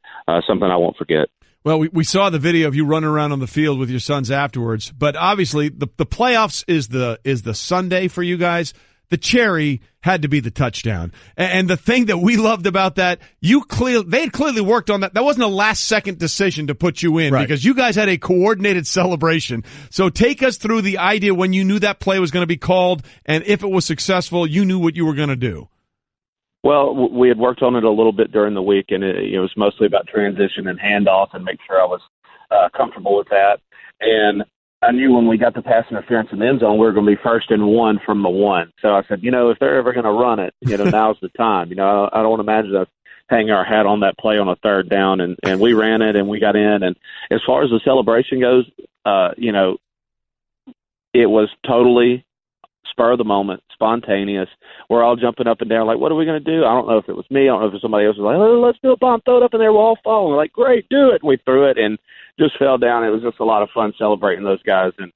something I won't forget. Well, we saw the video of you running around on the field with your sons afterwards, but obviously the playoffs is the Sunday for you guys. The cherry had to be the touchdown. And the thing that we loved about that, they had clearly worked on that. That wasn't a last second decision to put you in, right, because you guys had a coordinated celebration. So take us through the idea when you knew that play was going to be called, and if it was successful, you knew what you were going to do. Well, we had worked on it a little bit during the week, and it was mostly about transition and handoff and make sure I was comfortable with that. And I knew when we got the pass interference in the end zone, we were going to be 1st and 1 from the 1. So I said, if they're ever going to run it, now's the time. I don't want to imagine us hanging our hat on that play on a 3rd down, and we ran it and we got in. And as far as the celebration goes, it was totally spur of the moment, spontaneous. We're all jumping up and down like, what are we going to do? I don't know if it was me. I don't know if it was somebody else. Was like, oh, let's do a bomb, throw it up in there. We'll all fall. And we're like, great, do it. And we threw it and just fell down. It was just a lot of fun celebrating those guys and,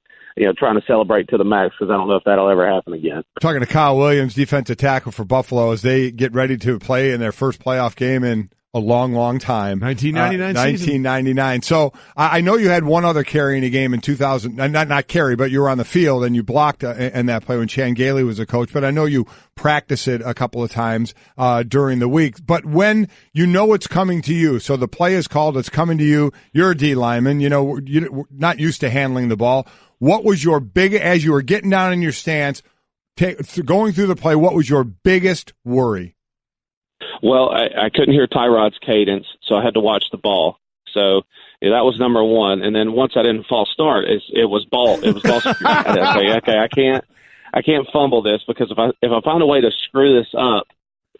trying to celebrate to the max because I don't know if that'll ever happen again. Talking to Kyle Williams, defensive tackle for Buffalo, as they get ready to play in their first playoff game in a long, long time. 1999. So I know you had one other carry in a game in 2000, not carry, but you were on the field and you blocked in that play when Chan Gailey was a coach. But I know you practiced it a couple of times during the week. But when you know it's coming to you, so the play is called, it's coming to you, you're a D lineman, you're not used to handling the ball. What was your as you were getting down in your stance, going through the play, what was your biggest worry? Well, I couldn't hear Tyrod's cadence, so I had to watch the ball. So that was number one. And then once I didn't false start, it was ball. It was ball security. Okay, I can't fumble this because if I find a way to screw this up,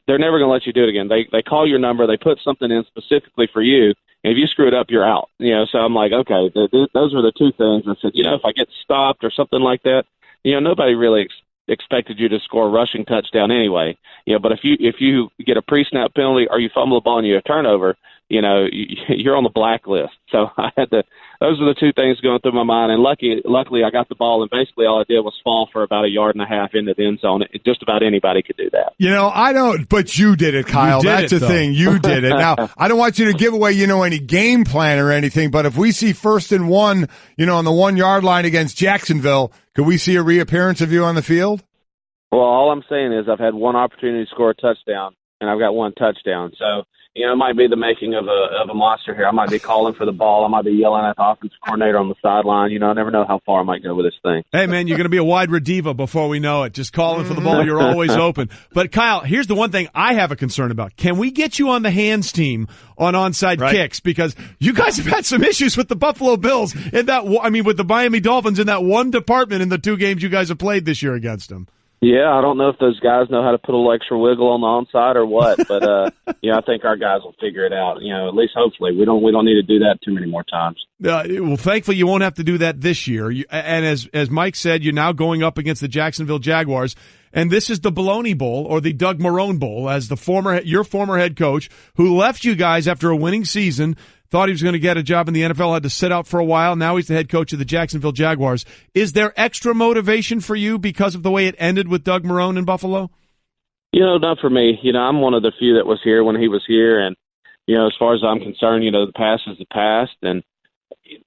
they're never going to let you do it again. They call your number, they put something in specifically for you, and if you screw it up, you're out. So I'm like, okay, those were the two things. I said, if I get stopped or something like that, nobody really expected you to score a rushing touchdown anyway. But if you get a pre-snap penalty or you fumble the ball and you get a turnover, you're on the blacklist. So I had to. Those are the two things going through my mind. And luckily, I got the ball, and basically all I did was fall for about 1.5 yards into the end zone. Just about anybody could do that. I don't, but you did it, Kyle. That's the thing. You did it. Now, I don't want you to give away, any game plan or anything, but if we see 1st and 1, on the 1 yard line against Jacksonville, could we see a reappearance of you on the field? Well, all I'm saying is I've had one opportunity to score a touchdown and I've got 1 touchdown. So, it might be the making of a monster here. I might be calling for the ball. I might be yelling at the offensive coordinator on the sideline. I never know how far I might go with this thing. Hey, man, you're going to be a wide receiver before we know it. Just calling for the ball. You're always open. But, Kyle, here's the one thing I have a concern about. Can we get you on the hands team on onside kicks? Because you guys have had some issues with the Buffalo Bills with the Miami Dolphins in that one department in the 2 games you guys have played this year against them. Yeah, I don't know if those guys know how to put a little extra wiggle on the onside or what, but I think our guys will figure it out. At least hopefully we don't need to do that too many more times. Well, thankfully you won't have to do that this year. And as Mike said, you're now going up against the Jacksonville Jaguars, and this is the Baloney Bowl or the Doug Marrone Bowl, as your former head coach who left you guys after a winning season. Thought he was going to get a job in the NFL, had to sit out for a while. Now he's the head coach of the Jacksonville Jaguars. Is there extra motivation for you because of the way it ended with Doug Marrone in Buffalo? Not for me. I'm one of the few that was here when he was here. And, as far as I'm concerned, the past is the past. And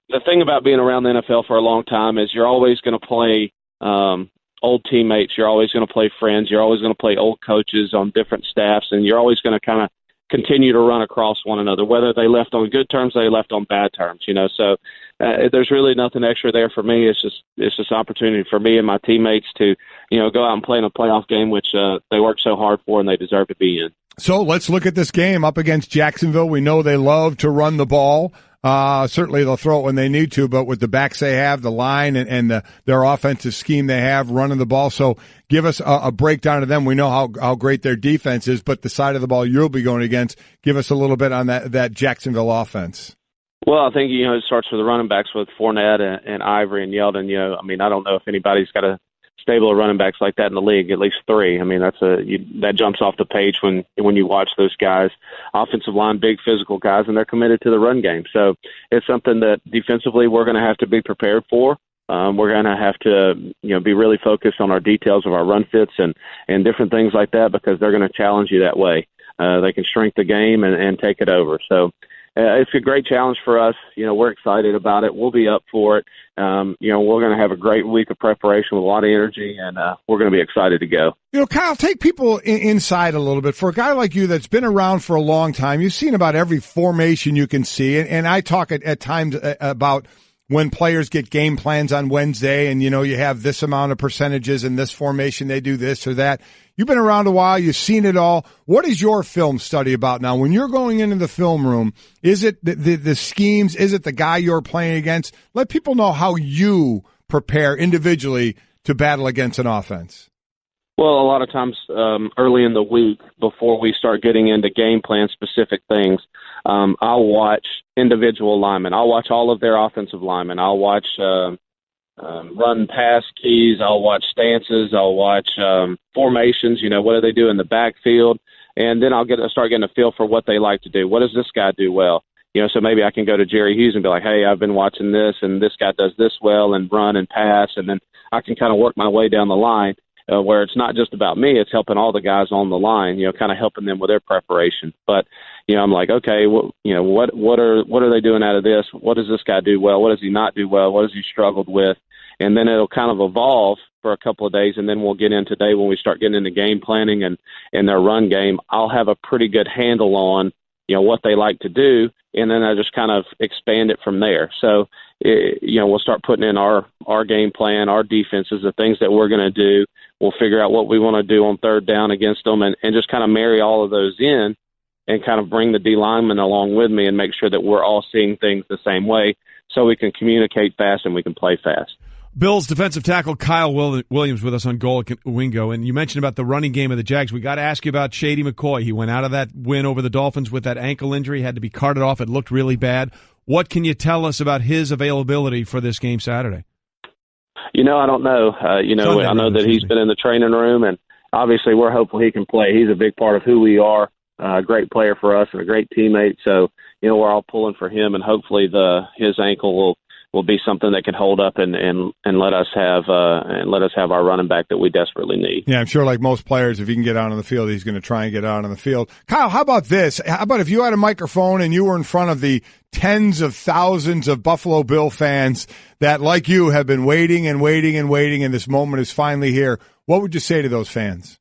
the thing about being around the NFL for a long time is you're always going to play old teammates. You're always going to play friends. You're always going to play old coaches on different staffs. And you're always going to kind of continue to run across one another, whether they left on good terms, they left on bad terms, So there's really nothing extra there for me. It's just opportunity for me and my teammates to, go out and play in a playoff game, which they worked so hard for and they deserve to be in. So let's look at this game up against Jacksonville. We know they love to run the ball. Certainly they'll throw it when they need to, but with the backs they have, the line and their offensive scheme they have running the ball. So give us a breakdown of them. We know how great their defense is, but the side of the ball you'll be going against, give us a little bit on that Jacksonville offense. Well, I think, it starts with the running backs with Fournette and Ivory and Yeldon. I don't know if anybody's got a stable of running backs like that in the league, at least 3. That jumps off the page when you watch those guys. Offensive line, big physical guys, and they're committed to the run game. So it's something that defensively we're going to have to be prepared for. We're going to have to, be really focused on our details of our run fits and different things like that, because they're going to challenge you that way. They can shrink the game and take it over. So it's a great challenge for us. We're excited about it. We'll be up for it. We're going to have a great week of preparation with a lot of energy, and we're going to be excited to go. Kyle, take people inside a little bit. For a guy like you that's been around for a long time, you've seen about every formation you can see, and I talk at times about when players get game plans on Wednesday and, you have this amount of percentages in this formation, they do this or that. You've been around a while. You've seen it all. What is your film study about now? When you're going into the film room, is it the schemes? Is it the guy you're playing against? Let people know how you prepare individually to battle against an offense. Well, a lot of times early in the week, before we start getting into game plan specific things, I'll watch individual linemen. I'll watch all of their offensive linemen. I'll watch run pass keys. I'll watch stances. I'll watch formations. What do they do in the backfield? And then I'll start getting a feel for what they like to do. What does this guy do well? So maybe I can go to Jerry Hughes and be like, hey, I've been watching this, and this guy does this well, and run and pass. And then I can kind of work my way down the line where it's not just about me. It's helping all the guys on the line, kind of helping them with their preparation. But, I'm like, okay, what are they doing out of this? What does this guy do well? What does he not do well? What has he struggled with? And then it'll kind of evolve for a couple of days, and then we'll get in today when we start getting into game planning and their run game. I'll have a pretty good handle on, what they like to do, and then I just kind of expand it from there. So, we'll start putting in our game plan, our defenses, the things that we're going to do. We'll figure out what we want to do on third down against them and just kind of marry all of those in and kind of bring the D linemen along with me and make sure that we're all seeing things the same way so we can communicate fast and we can play fast. Bills defensive tackle Kyle Williams with us on Goal Wingo, and you mentioned about the running game of the Jags. We got to ask you about Shady McCoy. He went out of that win over the Dolphins with that ankle injury, had to be carted off. It looked really bad. What can you tell us about his availability for this game Saturday? I don't know. I know that he's been in the training room, and obviously we're hopeful he can play. He's a big part of who we are, a great player for us and a great teammate. So, we're all pulling for him, and hopefully his ankle will be something that can hold up and let us have our running back that we desperately need. Yeah, I'm sure like most players, if he can get out on the field, he's going to try and get out on the field. Kyle, how about this? How about if you had a microphone and you were in front of the tens of thousands of Buffalo Bill fans that, like you, have been waiting and waiting and waiting, and this moment is finally here? What would you say to those fans?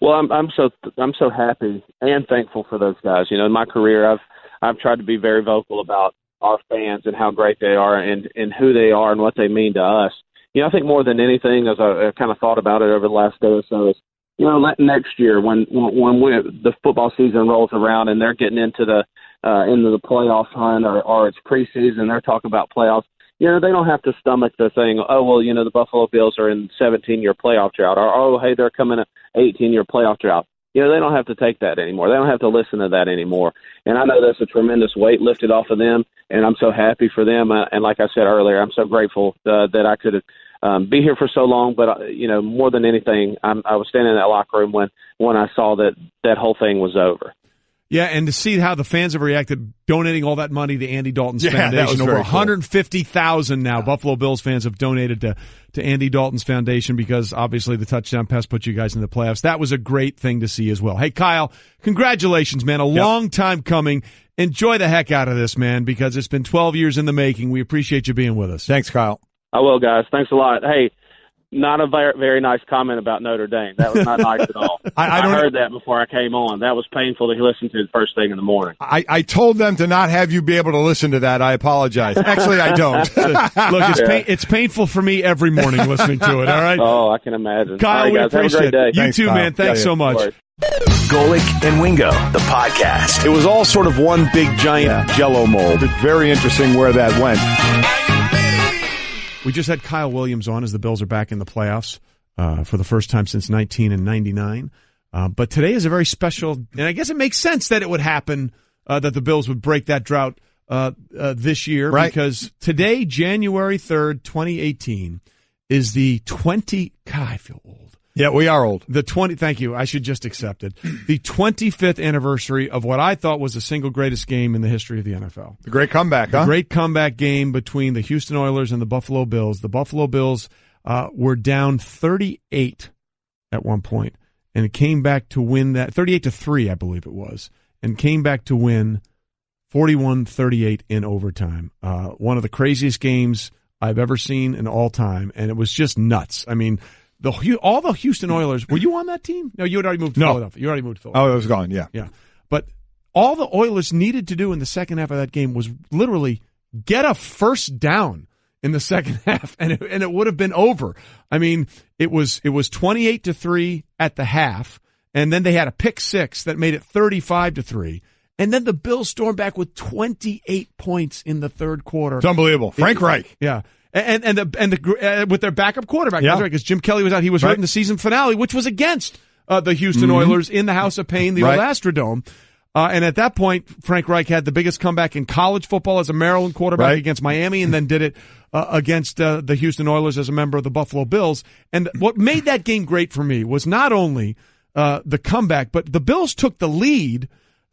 Well, I'm so happy and thankful for those guys. You know, in my career, I've tried to be very vocal about our fans and how great they are and who they are and what they mean to us. You know, I think more than anything, as I kind of thought about it over the last day or so, is, you know, next year when the football season rolls around and they're getting into the playoff hunt or it's preseason, they're talking about playoffs. You know, they don't have to stomach the thing, oh, well, you know, the Buffalo Bills are in 17-year playoff drought, or, oh, hey, they're coming an 18-year playoff drought. You know, they don't have to take that anymore. They don't have to listen to that anymore. And I know that's a tremendous weight lifted off of them, and I'm so happy for them. And like I said earlier, I'm so grateful that I could be here for so long. But, you know, more than anything, I was standing in that locker room when I saw that whole thing was over. Yeah, and to see how the fans have reacted, donating all that money to Andy Dalton's foundation. Over 150,000 now Buffalo Bills fans have donated to Andy Dalton's foundation because obviously the touchdown pass put you guys in the playoffs. That was a great thing to see as well. Hey, Kyle, congratulations, man. A long time coming. Enjoy the heck out of this, man, because it's been 12 years in the making. We appreciate you being with us. Thanks, Kyle. I will, guys. Thanks a lot. Hey, not a very, very nice comment about Notre Dame. That was not nice at all. I heard that before I came on. That was painful to listen to the first thing in the morning. I told them to not have you be able to listen to that. I apologize. Actually, I don't. Look, it's painful for me every morning listening to it, all right? Oh, I can imagine. Kyle, right, we guys, appreciate have a great day. You too, Kyle. man. Thanks so much. Golic and Wingo, the podcast. It was all sort of one big giant Jell-O mold. It's very interesting where that went. We just had Kyle Williams on as the Bills are back in the playoffs for the first time since 1999. But today is a very special, and I guess it makes sense that it would happen, that the Bills would break that drought this year. Right. Because today, January 3rd, 2018, is the God, I feel old. Yeah, we are old. Thank you. I should just accept it. The 25th anniversary of what I thought was the single greatest game in the history of the NFL. The great comeback, The great comeback game between the Houston Oilers and the Buffalo Bills. The Buffalo Bills were down 38 at one point, and it came back to win that 38-3, I believe it was, and came back to win 41-38 in overtime. One of the craziest games I've ever seen in all time, and it was just nuts. I mean, all the Houston Oilers, were you on that team? No, you had already moved to Philadelphia. You already moved to Philadelphia. Oh, it was gone, yeah. Yeah. But all the Oilers needed to do in the second half of that game was literally get a first down in the second half, and it would have been over. I mean, it was 28-3 at the half, and then they had a pick six that made it 35-3. And then the Bills stormed back with 28 points in the third quarter. It's unbelievable. Frank Reich. Yeah. And with their backup quarterback, that's right, because Jim Kelly was out. He was hurt in the season finale, which was against the Houston Oilers in the House of Pain, the old Astrodome. And at that point, Frank Reich had the biggest comeback in college football as a Maryland quarterback against Miami, and then did it against the Houston Oilers as a member of the Buffalo Bills. And what made that game great for me was not only the comeback, but the Bills took the lead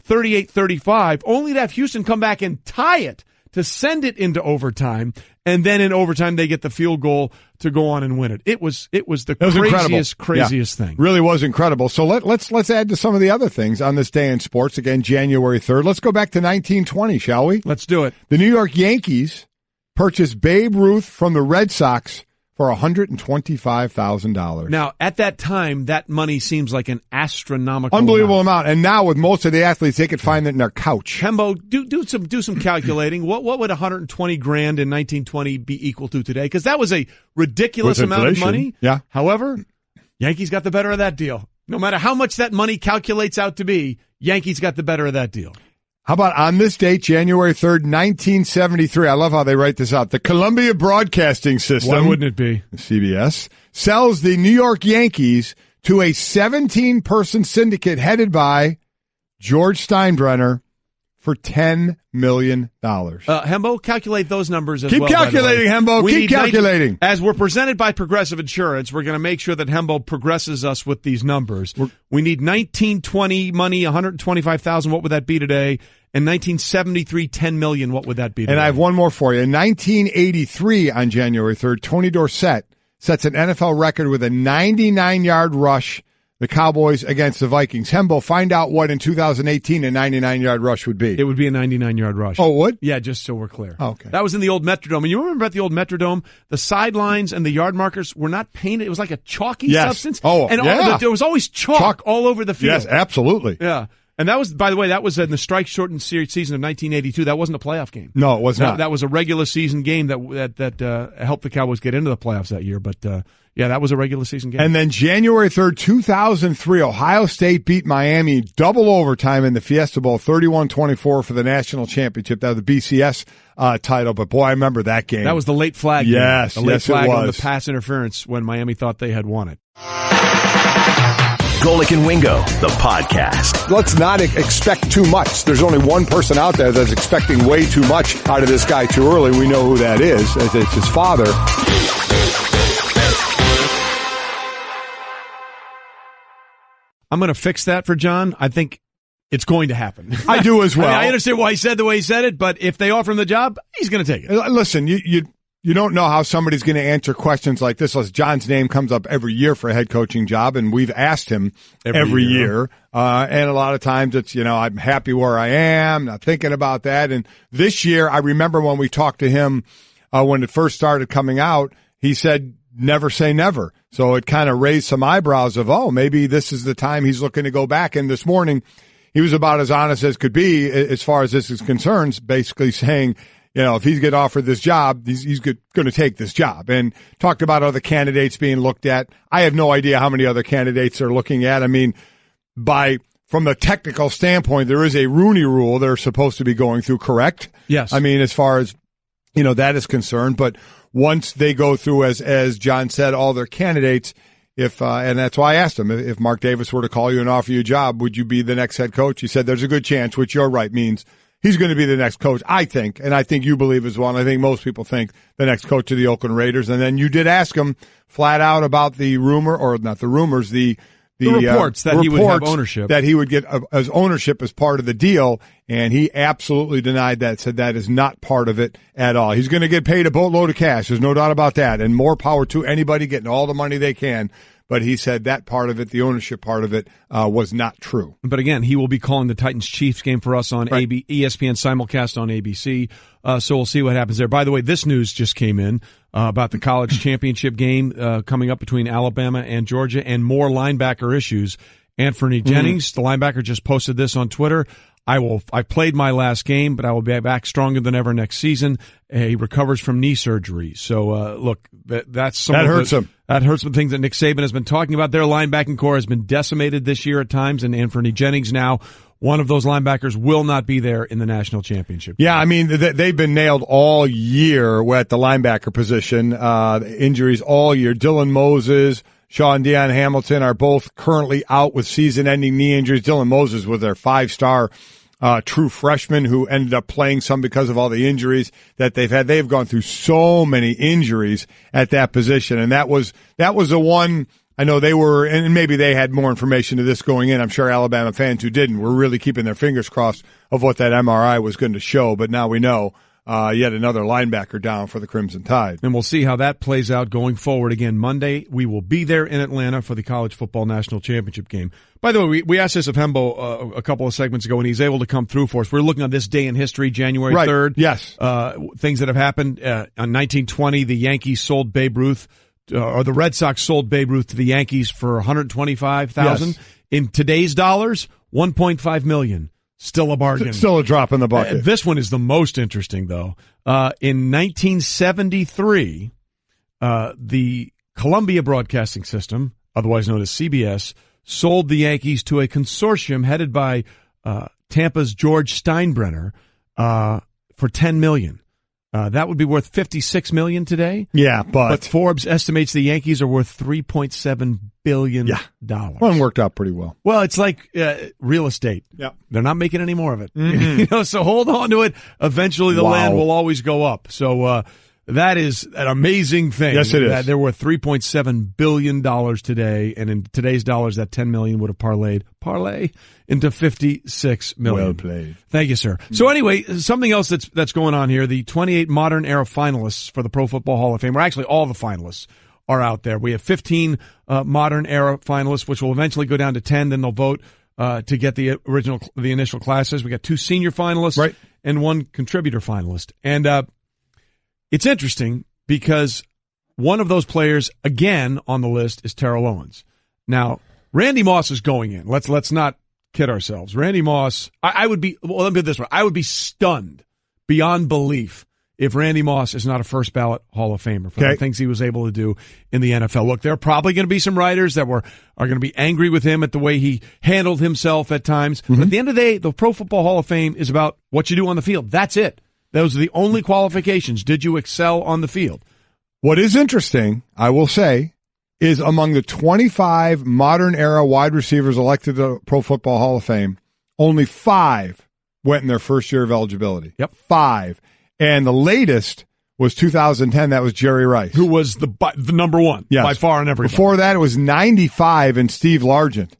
38-35, only to have Houston come back and tie it to send it into overtime, and then in overtime they get the field goal to go on and win it. It was craziest thing. Really was incredible. So let's add to some of the other things on this day in sports. Again, January 3rd. Let's go back to 1920, shall we? Let's do it. The New York Yankees purchased Babe Ruth from the Red Sox for $125,000. Now, at that time, that money seems like an astronomical unbelievable amount. And now with most of the athletes, they could find it in their couch. Hembo, do some calculating. What would $120,000 in 1920 be equal to today? Because that was a ridiculous amount of money. Yeah. However, Yankees got the better of that deal. No matter how much that money calculates out to be, Yankees got the better of that deal. How about on this date, January 3rd, 1973? I love how they write this out. The Columbia Broadcasting System. Why wouldn't it be? CBS sells the New York Yankees to a 17-person syndicate headed by George Steinbrenner for $10 million. Hembo, calculate those numbers as well. Keep calculating, Hembo. Keep calculating. As we're presented by Progressive Insurance, we're going to make sure that Hembo progresses us with these numbers. We need 1920 money, $125,000. What would that be today? And 1973, $10 million. What would that be today? And I have one more for you. In 1983, on January 3rd, Tony Dorsett sets an NFL record with a 99-yard rush the Cowboys against the Vikings. Hembo, find out what in 2018 a 99-yard rush would be. It would be a 99-yard rush. Oh, it would? Yeah, just so we're clear. Oh, okay. That was in the old Metrodome. And you remember at the old Metrodome, the sidelines and the yard markers were not painted. It was like a chalky substance. Oh, and yeah. There was always chalk all over the field. Yes, absolutely. Yeah. And that was, by the way, that was in the strike-shortened season of 1982. That wasn't a playoff game. No, it was not. That was a regular season game that helped the Cowboys get into the playoffs that year. But, yeah, that was a regular season game. And then January 3rd, 2003, Ohio State beat Miami double overtime in the Fiesta Bowl, 31-24 for the national championship. That was the BCS title. But, boy, I remember that game. That was the late flag game. Yes, the late flag it was. on the pass interference when Miami thought they had won it. Golic and Wingo, the podcast. Let's not expect too much. There's only one person out there that's expecting way too much out of this guy too early. We know who that is. It's his father. I'm going to fix that for John. I think it's going to happen. I do as well. I understand why he said the way he said it, but if they offer him the job, he's going to take it. Listen, you don't know how somebody's going to answer questions like this. John's name comes up every year for a head coaching job, and we've asked him every year. And a lot of times it's, I'm happy where I am, not thinking about that. And this year, I remember when we talked to him when it first started coming out, he said, never say never. So it kind of raised some eyebrows of, maybe this is the time he's looking to go back. And this morning, he was about as honest as could be as far as this is concerned, basically saying, if he's get offered this job, he's going to take this job. And talked about other candidates being looked at. I have no idea how many other candidates they're looking at. I mean, from the technical standpoint, there is a Rooney Rule they're supposed to be going through, correct? Yes. I mean, as far as, that is concerned. But once they go through, as John said, all their candidates, and that's why I asked him, if Mark Davis were to call you and offer you a job, would you be the next head coach? He said there's a good chance, which you're right means he's going to be the next coach, I think, and I think you believe as well, and I think most people think the next coach of the Oakland Raiders. And then you did ask him flat out about the rumor, or not the rumors, the reports that he would have ownership. That he would get as ownership as part of the deal, and he absolutely denied that, said that is not part of it at all. He's going to get paid a boatload of cash, there's no doubt about that, and more power to anybody getting all the money they can. But he said that part of it, the ownership part of it, was not true. But again, he will be calling the Titans-Chiefs game for us on ESPN simulcast on ABC. So we'll see what happens there. By the way, this news just came in about the college championship game coming up between Alabama and Georgia, and more linebacker issues. Anthony Jennings, the linebacker, just posted this on Twitter. I played my last game, but I will be back stronger than ever next season. He recovers from knee surgery. So, look, that's some that hurts him. That hurts some things that Nick Saban has been talking about. Their linebacking core has been decimated this year at times, and Anthony Jennings now, one of those linebackers, will not be there in the national championship. Yeah, I mean, they've been nailed all year at the linebacker position. Injuries all year. Dylan Moses, Sean Deion Hamilton are both currently out with season-ending knee injuries. Dylan Moses was their 5-star true freshman who ended up playing some because of all the injuries that they've had. They've gone through so many injuries at that position, and that was the one. I know they were, and maybe they had more information to this going in. I'm sure Alabama fans who didn't were really keeping their fingers crossed of what that MRI was going to show, but now we know. Yet another linebacker down for the Crimson Tide. And we'll see how that plays out going forward. Again, Monday, we will be there in Atlanta for the College Football National Championship game. By the way, we asked this of Hembo a couple of segments ago, and he's able to come through for us. We're looking on this day in history, January 3rd. Yes. Things that have happened. On 1920, the Yankees sold Babe Ruth, or the Red Sox sold Babe Ruth to the Yankees for $125,000. Yes. In today's dollars, $1.5 million. Still a bargain. Still a drop in the bucket. This one is the most interesting, though. In 1973, the Columbia Broadcasting System, otherwise known as CBS, sold the Yankees to a consortium headed by Tampa's George Steinbrenner for $10 million. That would be worth $56 million today. Yeah, but Forbes estimates the Yankees are worth $3.7 billion. One worked out pretty well. Well, it's like real estate. Yeah, they're not making any more of it. Mm-hmm. So hold on to it. Eventually, the land will always go up. So that is an amazing thing. Yes, it is. They're worth $3.7 billion today, and in today's dollars, that $10 million would have parlay into $56 million. Well played. Thank you, sir. So anyway, something else that's going on here, the 28 modern era finalists for the Pro Football Hall of Fame, or actually all the finalists, are out there. We have 15 modern era finalists, which will eventually go down to 10. Then they'll vote to get the initial classes. We got 2 senior finalists and 1 contributor finalist. And it's interesting because one of those players, again, on the list is Terrell Owens. Now, Randy Moss is going in. Let's not kid ourselves. Randy Moss, I would be, well, let me put it this way. I would be stunned beyond belief if Randy Moss is not a first ballot Hall of Famer for the things he was able to do in the NFL. Look, there are probably going to be some writers that are going to be angry with him at the way he handled himself at times. But at the end of the day, the Pro Football Hall of Fame is about what you do on the field. That's it. Those are the only qualifications. Did you excel on the field? What is interesting, I will say, is among the 25 modern-era wide receivers elected to the Pro Football Hall of Fame, only 5 went in their first year of eligibility. 5. And the latest was 2010. That was Jerry Rice. Who was the number one by far in everything. Before that, it was 95 and Steve Largent.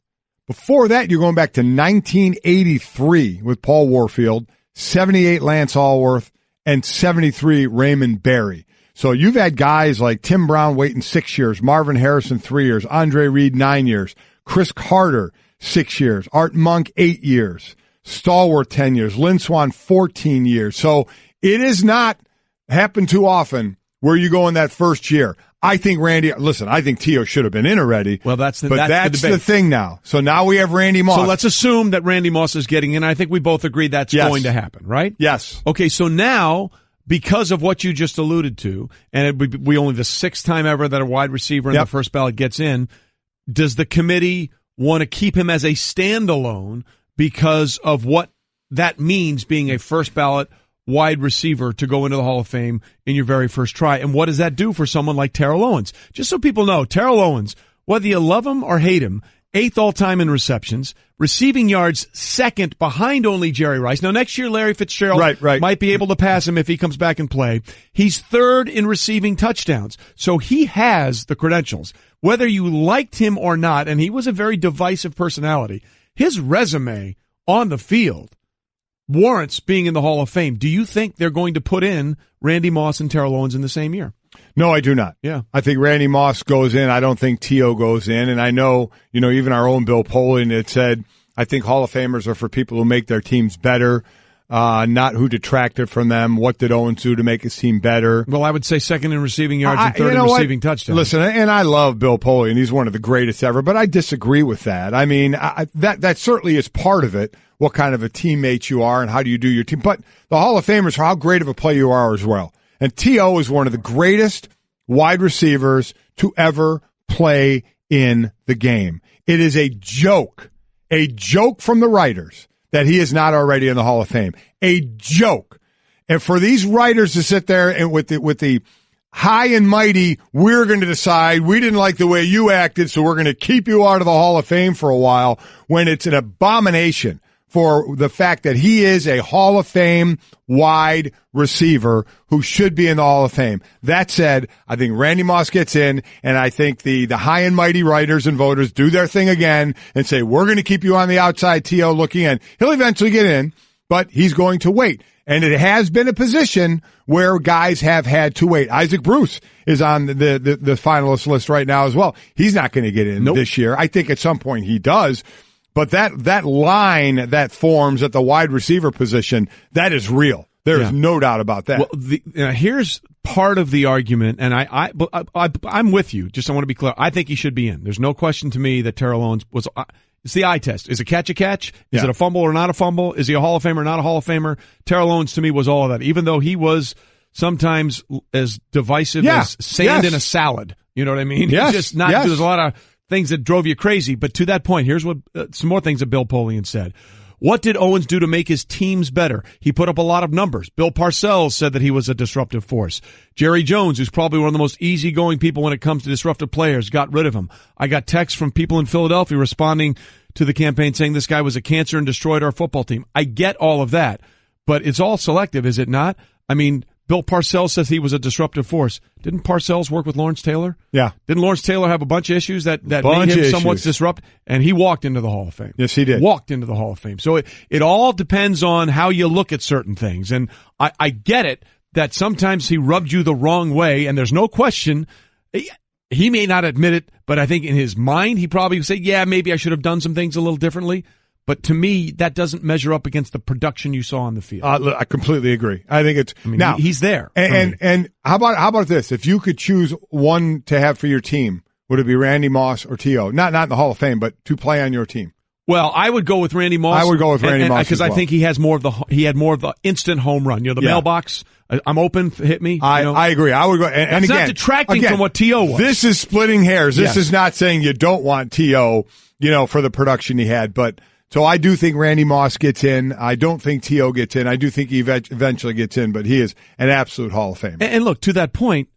Before that, you're going back to 1983 with Paul Warfield, 78 Lance Allworth, and 73 Raymond Berry. So you've had guys like Tim Brown waiting 6 years, Marvin Harrison 3 years, Andre Reed 9 years, Chris Carter 6 years, Art Monk 8 years, Stallworth 10 years, Lynn Swann 14 years. So it is not happened too often where you go in that first year. I think I think T.O. should have been in already. Well, that's the thing now. So now we have Randy Moss. So let's assume that Randy Moss is getting in. I think we both agree that's going to happen, right? Yes. Okay, so now, because of what you just alluded to, and we only the 6th time ever that a wide receiver in the first ballot gets in, does the committee want to keep him as a standalone because of what that means being a first ballot wide receiver to go into the Hall of Fame in your very first try? And what does that do for someone like Terrell Owens? Just so people know, Terrell Owens, whether you love him or hate him, 8th all-time in receptions, receiving yards 2nd behind only Jerry Rice. Now, next year, Larry Fitzgerald might be able to pass him if he comes back and play. He's 3rd in receiving touchdowns. So he has the credentials. Whether you liked him or not, and he was a very divisive personality, his resume on the field warrants being in the Hall of Fame. Do you think they're going to put in Randy Moss and Terrell Owens in the same year? No, I do not. Yeah. I think Randy Moss goes in. I don't think T.O. goes in. And I know, even our own Bill Polian had said, I think Hall of Famers are for people who make their teams better, not who detracted from them. What did Owens do to make his team better? Well, I would say 2nd in receiving yards and 3rd in receiving touchdowns. Listen, and I love Bill Polian. He's one of the greatest ever, but I disagree with that. I mean, that certainly is part of it, what kind of a teammate you are and how do you do your team. But the Hall of Famers are how great of a player you are as well. And T.O. is one of the greatest wide receivers to ever play in the game. It is a joke from the writers that he is not already in the Hall of Fame. A joke. And for these writers to sit there and with the high and mighty, we're going to decide we didn't like the way you acted, so we're going to keep you out of the Hall of Fame for a while, when it's an abomination for the fact that he is a Hall of Fame wide receiver who should be in the Hall of Fame. That said, I think Randy Moss gets in, and I think the high and mighty writers and voters do their thing again and say, we're going to keep you on the outside, T.O. looking in. He'll eventually get in, but he's going to wait. And it has been a position where guys have had to wait. Isaac Bruce is on the finalist list right now as well. He's not going to get in this year. I think at some point he does. But that line that forms at the wide receiver position, that is real. There is no doubt about that. Well, here's part of the argument, and I'm with you. Just I want to be clear. I think he should be in. There's no question to me that Terrell Owens was. It's the eye test. Is a catch a catch? Is it a fumble or not a fumble? Is he a Hall of Famer or not a Hall of Famer? Terrell Owens to me was all of that. Even though he was sometimes as divisive as sand in a salad. You know what I mean? Yes. He's just not. There's a lot of things that drove you crazy. But to that point, here's what some more things that Bill Polian said. What did Owens do to make his teams better? He put up a lot of numbers. Bill Parcells said that he was a disruptive force. Jerry Jones, who's probably one of the most easygoing people when it comes to disruptive players, got rid of him. I got texts from people in Philadelphia responding to the campaign saying this guy was a cancer and destroyed our football team. I get all of that, but it's all selective, is it not? I mean, Bill Parcells says he was a disruptive force. Didn't Parcells work with Lawrence Taylor? Yeah. Didn't Lawrence Taylor have a bunch of issues that made him somewhat disrupt? And he walked into the Hall of Fame. Yes, he did. Walked into the Hall of Fame. So it all depends on how you look at certain things. And I get it that sometimes he rubbed you the wrong way, and there's no question. he may not admit it, but I think in his mind, he probably would say, yeah, maybe I should have done some things a little differently. But to me, that doesn't measure up against the production you saw on the field. I completely agree. I think it's now he's there. And how about this? If you could choose one to have for your team, would it be Randy Moss or T.O.? Not in the Hall of Fame, but to play on your team. Well, I would go with Randy Moss. I would go with Randy Moss because I think he had more of the instant home run. The mailbox. I'm open. Hit me. I agree. I would go. And it's again, not detracting from what T.O. was. This is splitting hairs. This is not saying you don't want T.O. For the production he had, but. So I do think Randy Moss gets in. I don't think T.O. gets in. I do think he eventually gets in, but he is an absolute Hall of Famer. And look, to that point,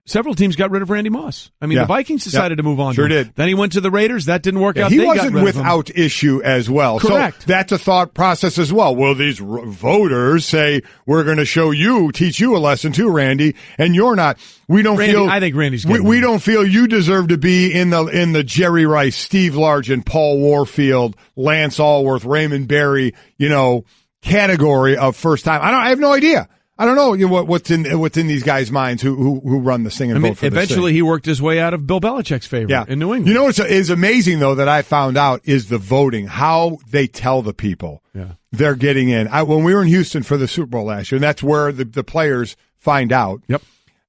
several teams got rid of Randy Moss. I mean, the Vikings decided to move on. Sure did. Then he went to the Raiders. That didn't work out. He wasn't without issue as well. Correct. So that's a thought process as well. Will these voters say, we're going to teach you a lesson too, Randy, and you're not. We don't feel. I think Randy's good. We don't feel you deserve to be in the Jerry Rice, Steve Largent, Paul Warfield, Lance Allworth, Raymond Berry, category of first time. I have no idea. I don't know what's in these guys' minds who run this thing and vote for this thing. Eventually, he worked his way out of Bill Belichick's favor in New England. What is amazing, though, that I found out is the voting, how they tell the people they're getting in. When we were in Houston for the Super Bowl last year, and that's where the players find out. Yep.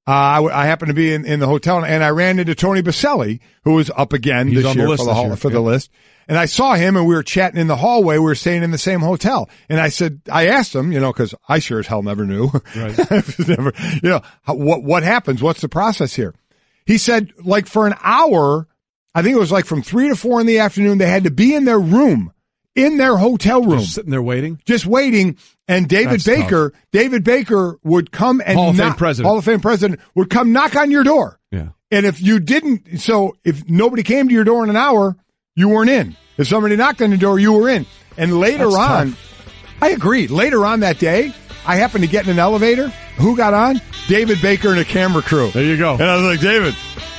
I happened to be in the hotel, and I ran into Tony Baselli, who was up again this year for the list. And I saw him, and we were chatting in the hallway. We were staying in the same hotel. And I asked him, because I sure as hell never knew. Right. What happens? What's the process here? He said, for an hour, I think it was from 3 to 4 in the afternoon, they had to be in their room, in their hotel room. Just sitting there waiting? Just waiting. And David Baker would come and Hall of Fame president would come knock on your door. Yeah. And if you didn't, if nobody came to your door in an hour, you weren't in. If somebody knocked on the door, you were in. And later on, I agree. Later on that day, I happened to get in an elevator. Who got on? David Baker and a camera crew. There you go. And I was like, David,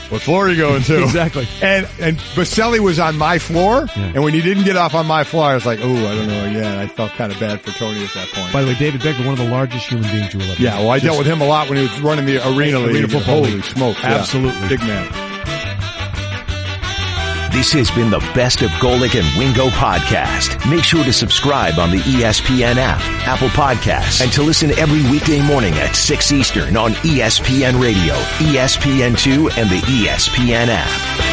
what floor are you going to? Exactly. And Baselli was on my floor, and when he didn't get off on my floor, I was like, oh, I don't know. Yeah, I felt kind of bad for Tony at that point. By the way, David Baker, one of the largest human beings you will ever. Yeah, well, I dealt with him a lot when he was running the Arena League. Holy smoke. Absolutely. Big man. This has been the Best of Golic and Wingo podcast. Make sure to subscribe on the ESPN app, Apple Podcasts, and to listen every weekday morning at 6 Eastern on ESPN Radio, ESPN2, and the ESPN app.